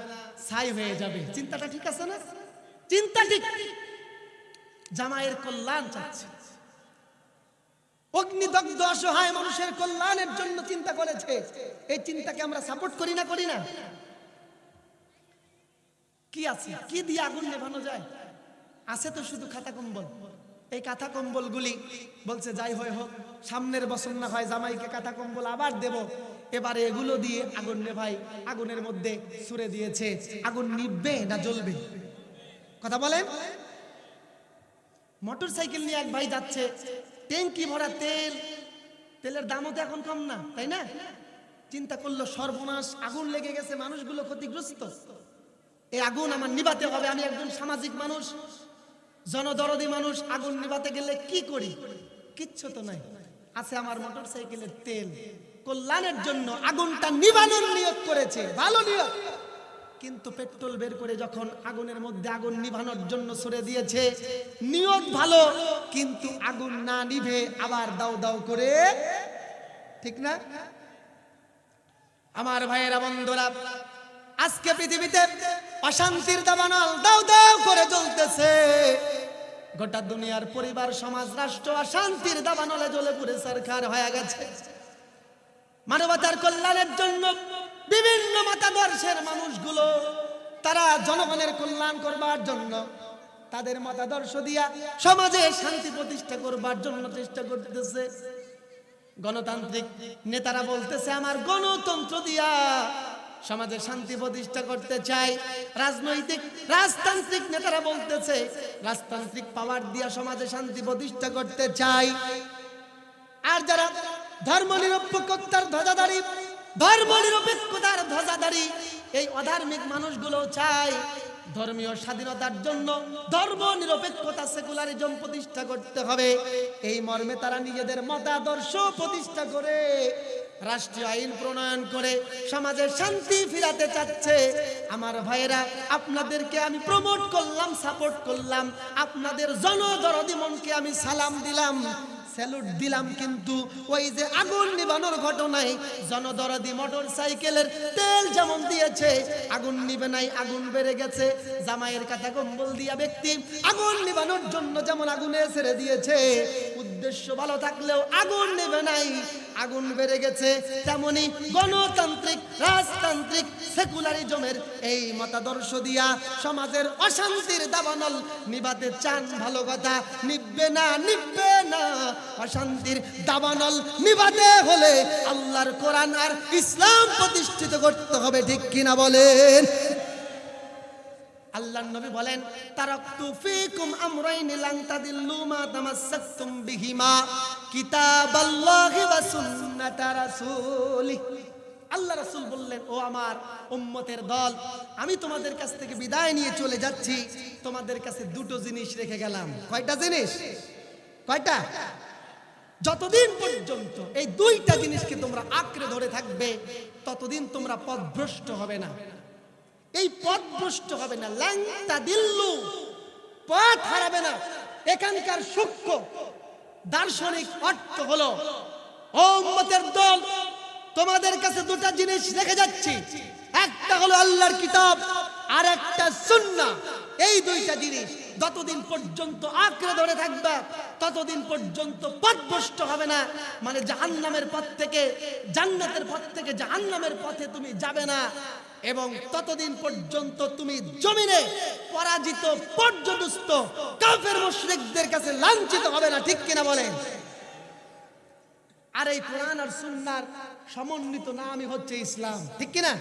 ছাই হয়ে যাবে। চিন্তাটা ঠিক আছে না? চিন্তা ঠিক। জামাইয়ের কল্যাণ চাচ্ছে, অগ্নিদগ্ধ অসহায় মানুষের কল্যাণের জন্য চিন্তা করেছে। এই চিন্তাকে আমরা সাপোর্ট করি না? করি না? কি আছে, কি দিয়ে আগুন নেভানো যায়? আছে তো শুধু খাতা কম্বল। এই কাঁথা কম্বল গুলি বলছে যাই হয় হোক, সামনের বছর না হয় জামাইকে কাঁথা কম্বল আবার দেব, এবারে এগুলো দিয়ে আগুন নেভাই। আগুনের মধ্যে ছুড়ে দিয়েছে। আগুন নিভবে না জ্বলবে? কথা বলেন। মোটর সাইকেল নিয়ে এক ভাই যাচ্ছে, ট্যাঙ্কি ভরা তেল, তেলের দামও তো এখন কম না, তাই না? চিন্তা করলো, সর্বনাশ, আগুন লেগে গেছে, মানুষগুলো ক্ষতিগ্রস্ত, এই আগুন আমার নিভাতে হবে। আমি একজন সামাজিক মানুষ, জনদরদি মানুষ, আগুন নিভাতে গেলে কি করি? কিচ্ছু তো নাই, আছে আমার মোটর সাইকেলের তেল। কল্যাণের জন্য আগুনটা নিভানোর নিয়ত করেছে, ভালো নিয়ত, কিন্তু পেট্রোল বের করে যখন আগুনের মধ্যে আগুন নিভানোর জন্য ছড়ে দিয়েছে, নিয়ত ভালো কিন্তু আগুন না নিভে আবার দাও দাও করে, ঠিক না? আমার ভাইয়েরা, বন্ধুরা, আজকে পৃথিবীতে অশান্তির দাবানল দাও দাও করে জ্বলতেছে। গোটা দুনিয়ার পরিবার, সমাজ, রাষ্ট্র অশান্তির দাবানলে জ্বলে পুড়ে সরকার হয়ে গেছে। মানবতার কল্যাণের জন্য বিভিন্ন মতাদর্শের মানুষগুলো, তারা জনগণের কল্যাণ করবার জন্য তাদের মতাদর্শ দিয়া সমাজে শান্তি প্রতিষ্ঠা করবার জন্য চেষ্টা করতেছে। গণতান্ত্রিক নেতারা বলতেছে আমার গণতন্ত্র দিয়া সমাজে শান্তি প্রতিষ্ঠা করতে চাই। রাজতান্ত্রিক নেতারা বলতেছে রাজতান্ত্রিক পাওয়ার দিয়া সমাজে শান্তি প্রতিষ্ঠা করতে চাই। আর যারা ধর্মনিরপেক্ষতার ধ্বজাধারী, ধর্মনিরপেক্ষতার ধ্বজাধারী এই অধার্মিক মানুষগুলো চায় ধর্মীয় স্বাধীনতার জন্য ধর্মনিরপেক্ষতা, সেকুলারিজম প্রতিষ্ঠা করতে হবে। এই মর্মে তারা নিজেদের মতাদর্শ প্রতিষ্ঠা করে রাষ্ট্রীয় আইন প্রণয়ন করে সমাজে শান্তি ফিরাতে চাচ্ছে। আমার ভাইয়েরা, আপনাদেরকে আমি প্রমোট করলাম, সাপোর্ট করলাম, আপনাদের জনদরদি মনকে আমি সালাম দিলাম, স্যালুট দিলাম, কিন্তু ওই যে আগুন নিভানোর ঘটনায় জনদরদি মোটর সাইকেলের তেল যেমন দিয়েছে, আগুন নিবে নাই, আগুন বেড়ে গেছে। জামাইয়ের কাঁথা কম্বল দিয়া ব্যক্তি আগুন নিভানোর জন্য যেমন আগুনে ছেড়ে দিয়েছে, উদ্দেশ্য ভালো থাকলেও আগুন নেবে নাই, আগুন বেড়ে গেছে। তেমনি গণতান্ত্রিক, রাজতান্ত্রিক, সেকুলারিজমের এই মতাদর্শ দিয়া সমাজের অশান্তির দাবানল নিভাতে চান, ভালো কথা, নিভবে না, নিভবে না। অশান্তির দাবানল নিভাতে হলে আল্লাহর কোরআন আর ইসলাম প্রতিষ্ঠিত করতে হবে, ঠিক কিনা বলেন? আল্লাহর নবী বলেন তারাকতু ফীকুম আমরাইন লান তাদিল্লু মা তামাসসাকতুম বিহিমা কিতাবাল্লাহি ওয়া সুন্নাতা রাসূলি। আল্লাহ রাসূল বললেন, ও আমার উম্মতের দল, আমি তোমাদের কাছ থেকে বিদায় নিয়ে চলে যাচ্ছি, তোমাদের কাছে দুটো জিনিস রেখে গেলাম। কয়টা জিনিস? কয়টা? যতদিন পর্যন্ত এই দুইটা জিনিসকে তোমরা আঁকড়ে ধরে থাকবে ততদিন তোমরা পথভ্রষ্ট হবে না। এই পথভ্রষ্ট হবে না, লান তাদিল্লু, পথ হারাবে না। এখানকার সূক্ষ্ম দার্শনিক অর্থ হলো ও উম্মতের দল, তোমাদের কাছে দুটা জিনিস রেখে যাচ্ছি, একটা হলো আল্লাহর কিতাব আর একটা সুন্নাহ। এই দুইটা জিনিস যতদিন পর্যন্ত আঁকড়ে ধরে থাকবে ততদিন পর্যন্ত পথভ্রষ্ট হবে না, মানে জাহান্নামের পথ থেকে জান্নাতের পথ থেকে জাহান্নামের পথে তুমি যাবে না, এবং ততদিন পর্যন্ত তুমি জমিনে পরাজিত পর্যদুস্ত কাফের মুশরিকদের কাছে লাঞ্ছিত হবে না। ঠিক কিনা বলেন? আর এই কোরআন আর সুন্নাহর সমন্বিত নামই হচ্ছে ইসলাম। ঠিক কিনা?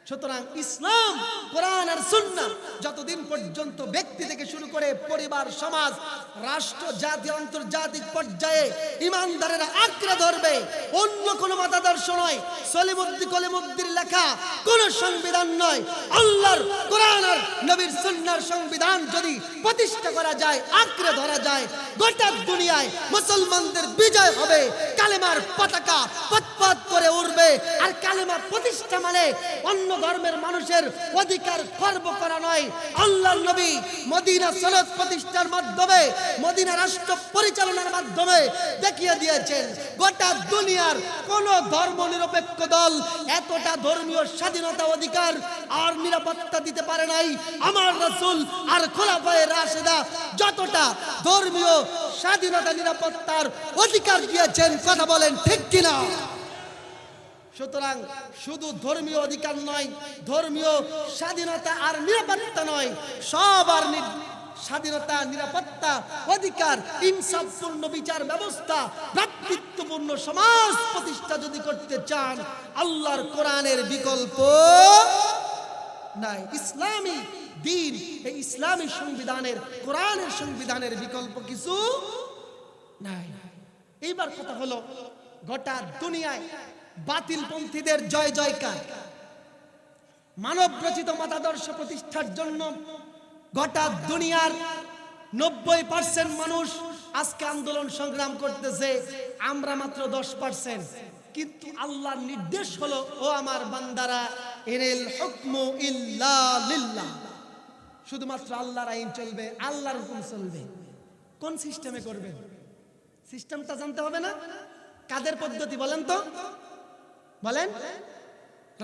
সুতরাং ইসলাম, কোরআন আর সুন্নাহ যতদিন পর্যন্ত ব্যক্তি থেকে শুরু করে পরিবার, সমাজ, রাষ্ট্র, জাতি, আন্তর্জাতিক পর্যায়ে ইমানদারেরা আঁকড়ে ধরবে, অন্য কোনো মতাদর্শ নয়, কলিমুদ্দির লেখা কোন সংবিধান নয়, আল্লাহর কোরআন আর নবীর সুন্নাহর সংবিধান যদি প্রতিষ্ঠা করা যায়, আঁকড়ে ধরা যায়, গোটা দুনিয়ায় মুসলমানদের বিজয় হবে। কালেমার পতাকা পথ করে উঠবে। আর কালেমা প্রতিষ্ঠা মানে অন্য ধর্মের মানুষের অধিকার খর্ব করা নয়। আল্লাহর নবী মদিনা সনদ প্রতিষ্ঠার মাধ্যমে, মদিনা রাষ্ট্র পরিচালনার মাধ্যমে দেখিয়ে দিয়েছেন গোটা দুনিয়ার কোন ধর্ম নিরপেক্ষ দল এতটা ধর্মীয় স্বাধীনতা, অধিকার আর নিরাপত্তা দিতে পারে নাই আমার রাসূল আর খোলাফায়ে রাশেদা যতটা ধর্মীয় স্বাধীনতা, নিরাপত্তার অধিকার দিয়েছেন। কথা বলেন ঠিক কিনা? সুতরাং শুধু ধর্মীয় অধিকার নয়, ধর্মীয় স্বাধীনতা আর নিরাপত্তা নয়, সবার স্বাধীনতা, নিরাপত্তা, অধিকার, ইনসাফপূর্ণ বিচার ব্যবস্থা, ভ্রাতৃত্বপূর্ণ সমাজ প্রতিষ্ঠা যদি করতে চান, আল্লাহর কোরআনের বিকল্প নাই। ইসলামী দিন, এই ইসলামী সংবিধানের, কোরআনের সংবিধানের বিকল্প কিছু নাই। এইবার কথা হলো, গোটা দুনিয়ায় বাতিলপন্থীদের জয় জয়কার, মানব রচিত মতাদর্শ প্রতিষ্ঠার জন্য গোটা দুনিয়ার 90% মানুষ আজকে আন্দোলন সংগ্রাম করতেছে, আমরা মাত্র 10%। কিন্তু আল্লাহর নির্দেশ হলো, ও আমার বান্দারা, ইনিল হুকমু ইল্লা লিল্লাহ, শুধুমাত্র আল্লাহর আইন চলবে, আল্লাহর হুকুম চলবে। কোন সিস্টেমে করবেন? সিস্টেমটা জানতে হবে না? কাদের পদ্ধতি বলেন তো? বলেন।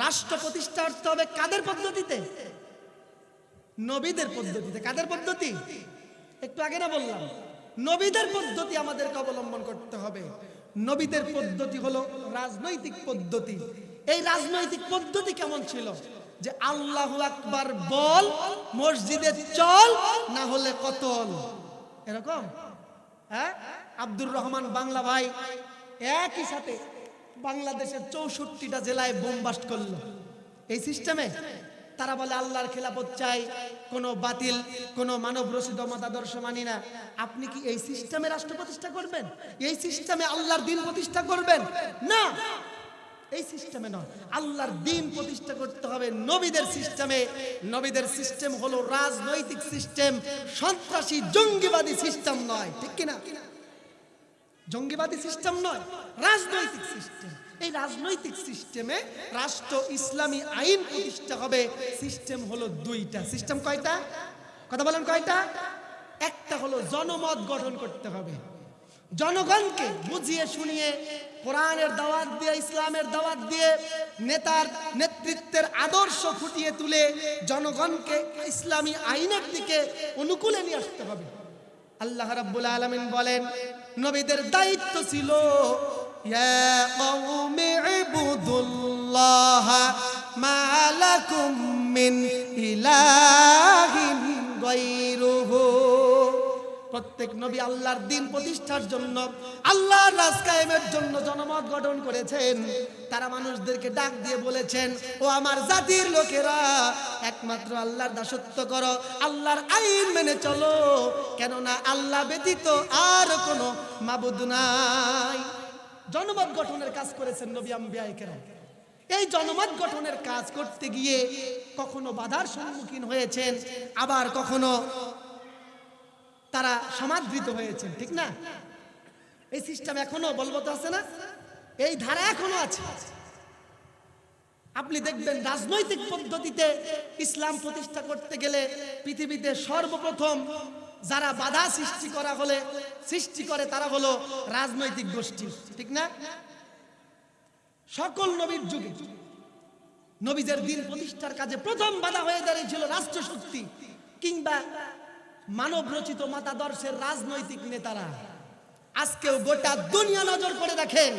রাষ্ট্র প্রতিষ্ঠা করতে হবে কাদের পদ্ধতিতে? নবীদের পদ্ধতিতে। কাদের পদ্ধতি? একটু আগে না বললাম, নবীদের পদ্ধতি আমাদেরকে অবলম্বন করতে হবে। নবীদের পদ্ধতি হলো রাজনৈতিক পদ্ধতি। এই রাজনৈতিক পদ্ধতি কেমন ছিল? যে আল্লাহু আকবার বল, মসজিদে চল, না হলে কতল। এরকম। হ্যাঁ, আব্দুর রহমান বাংলা ভাই একই সাথে বাংলাদেশের 64টা জেলায় বোম বাস্ট করলো। এই সিস্টেমে তারা বলে আল্লাহর খেলাফত চাই, কোনো বাতিল, কোনো মানব রচিত মতাদর্শ মানি না। আপনি কি এই সিস্টেমে রাষ্ট্র প্রতিষ্ঠা করবেন? এই সিস্টেমে আল্লাহর দ্বীন প্রতিষ্ঠা করবেন? না, এই সিস্টেমে নয়। আল্লাহর দ্বীন প্রতিষ্ঠা করতে হবে নবীদের সিস্টেমে। নবীদের সিস্টেম হলো রাজনৈতিক সিস্টেম, সন্ত্রাসী জঙ্গিবাদী সিস্টেম নয়। ঠিক কিনা? জঙ্গিবাদী সিস্টেম নয়, রাজনৈতিক সিস্টেম। এই রাজনৈতিক সিস্টেমে রাষ্ট্র ইসলামী আইন প্রতিষ্ঠা হবে। সিস্টেম হলো দুইটা। সিস্টেম কয়টা? কথা বলেন কয়টা? একটা হলো জনমত গঠন করতে হবে, জনগণকে বুঝিয়ে শুনিয়ে কোরআনের দাওয়াত দিয়ে, ইসলামের দাওয়াত দিয়ে, নেতার নেতৃত্বের আদর্শ ফুটিয়ে তুলে জনগণকে ইসলামী আইনের দিকে অনুকূলে নিয়ে আসতে হবে। আল্লাহ রাব্বুল আলামিন বলেন, নবীদের দায়িত্ব ছিল, ইয়া কওমি ইবুদুল্লাহ মা লাকুম মিন ইলাহিন গায়রুহু। প্রত্যেক নবী আল্লাহর দ্বীন প্রতিষ্ঠার জন্য, আল্লাহর রাজ কায়েমের জন্য জনমত গঠন করেছেন। তারা মানুষদেরকে ডাক দিয়ে বলেছেন, ও আমার জাতির লোকেরা, একমাত্র আল্লাহর দাসত্ব করো, আল্লাহর আইন মেনে চলো, কেননা আল্লাহ ব্যতীত আর কোনো মাবুদ নাই। জনমত গঠনের কাজ করেছেন নবী আম্বিয়ায়ে কেরাম। এই জনমত গঠনের কাজ করতে গিয়ে কখনো বাধার সম্মুখীন হয়েছেন, আবার কখনো তারা সমাদৃত হয়েছে। ঠিক না? এই সিস্টেম এখনো বলবৎ আছে না? এই ধারা এখনো আছে। আপনি দেখবেন রাজনৈতিক পদ্ধতিতে ইসলাম প্রতিষ্ঠা করতে গেলে পৃথিবীতে সর্বপ্রথম যারা বাধা সৃষ্টি করে তারা হলো রাজনৈতিক গোষ্ঠী, ঠিক না? সকল নবীর যুগে নবীদের দিন প্রতিষ্ঠার কাজে প্রথম বাধা হয়ে দাঁড়িয়েছিল রাষ্ট্রশক্তি কিংবা মানব রচিত মতাদর্শের রাজনৈতিক নেতারা। আজকেও গোটা দুনিয়া নজর করে দেখেন,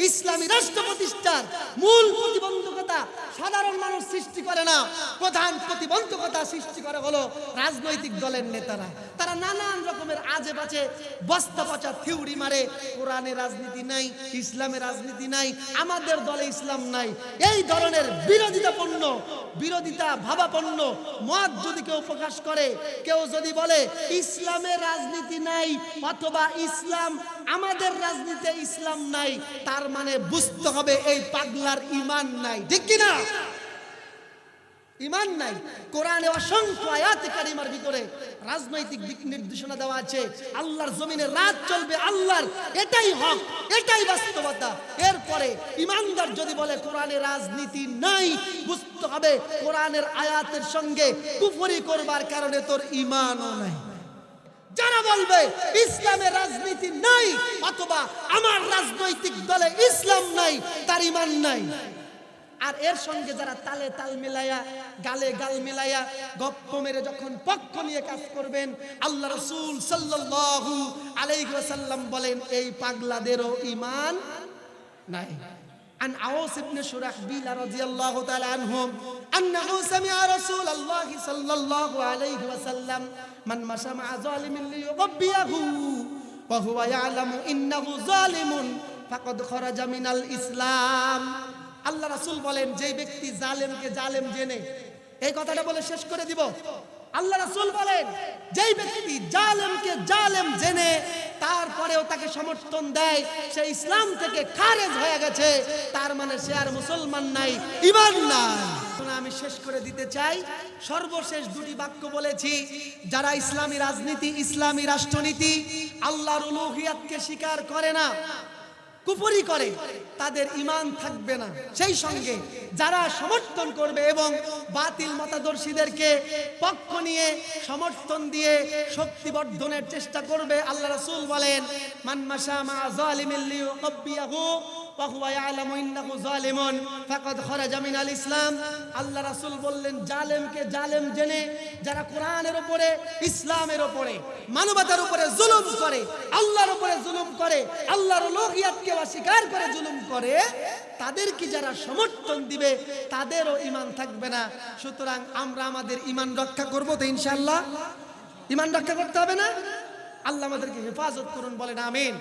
ইসলামী রাষ্ট্র প্রতিষ্ঠার মূল প্রতিবন্ধকতা সাধারণ মানুষ সৃষ্টি করে না, প্রধান প্রতিবন্ধকতা সৃষ্টি করে হলো রাজনৈতিক দলের নেতারা। তারা নানান রকমের আজে বাজে বস্তা পচা থিওরি মারে, কোরআনে রাজনীতি নাই, ইসলামে রাজনীতি নাই, আমাদের দলে ইসলাম নাই। এই ধরনের বিরোধিতা ভাবাপন্ন মত যদি কেউ প্রকাশ করে, কেউ যদি বলে ইসলামে রাজনীতি নাই অথবা ইসলাম আমাদের রাজনীতিতে ইসলাম নাই, তার মানে বুঝতে হবে এই পাগলার ঈমান নাই, ঠিক কি না? ঈমান নাই। কোরআনে অসংখ্য আয়াতে কারিমার ভিতরে রাজনৈতিক দিক নির্দেশনা দেওয়া আছে। আল্লাহর জমিনে রাত চলবে আল্লাহর, এটাই হক, এটাই বাস্তবতা। এরপরে ঈমানদার যদি বলে কোরআনে রাজনীতি নাই, বুঝতে হবে কোরআনের আয়াতের সঙ্গে কুফরি করবার কারণে তোর ঈমানও নাই। যারা বলবে ইসলামে রাজনীতি নাই অথবা আমার রাজনৈতিক দলে ইসলাম নাই, তার ঈমান নাই। আর এর সঙ্গে যারা তালে তাল মিলায়া, গালে গাল মিলায়া, গপ্প মেরে যখন পক্ষ নিয়ে কাজ করবেন, আল্লাহ রাসূল সাল্লাল্লাহু আলাইহি ওয়াসাল্লাম বলেন এই পাগলাদেরও ঈমান নাই। عن عوس بن شرحبيل رضي الله تعالى عنهم أنه سمع رسول الله صلى الله عليه وسلم من مشى مع ظالم ليغبيه وهو يعلم إنه ظالم فقد خرج من الإسلام। আল্লাহ রাসূল বলেন যে ব্যক্তি জালেমকে জালেম জেনে, এই কথাটা বলে শেষ করে দিব। আল্লাহ রাসূল বলেন যে ব্যক্তি জালেমকে জালেম জেনে তারপরেও তাকে সমর্থন দেয়, সে ইসলাম থেকে খারেজ হয়ে গেছে, তার মানে সে আর মুসলমান নাই, ঈমান নাই। আমি শেষ করে দিতে চাই, সর্বশেষ দুটি বাক্য বলেছি। যারা ইসলামী রাজনীতি, ইসলামী রাষ্ট্রনীতি, আল্লাহর উলুহিয়াতকে স্বীকার করে না, কুফরি করে, তাদের ঈমান থাকবে না। সেই সঙ্গে যারা সমর্থন করবে এবং বাতিল মতাদর্শীদেরকে পক্ষ নিয়ে সমর্থন দিয়ে শক্তি বর্ধনের চেষ্টা করবে, আল্লাহ রাসূল বলেন মান মাশা মা যালিমিন লিয়ুকাব্বিয়াহু ওয়া হুয়া ইয়ালামু ইন্নাহু যালিমুন ফাকাদ খারাজা মিনাল ইসলাম। আল্লাহ রাসূল বললেন জালেমকে জালেম জেনে যারা কোরআনের উপরে, ইসলামের উপরে, মানবতার উপরে জুলুম করে, আল্লাহর উপরে জুলুম করে, আল্লাহর উলুহিয়াতকে অস্বীকার করে জুলুম করে, তাদেরকে যারা সমর্থন দিবে তাদেরও ঈমান থাকবে না। সুতরাং আমরা আমাদের ঈমান রক্ষা করব তো ইনশাআল্লাহ? ঈমান রক্ষা করতে হবে না? আল্লাহ আমাদেরকে হেফাজত করুন, বলেন আমিন।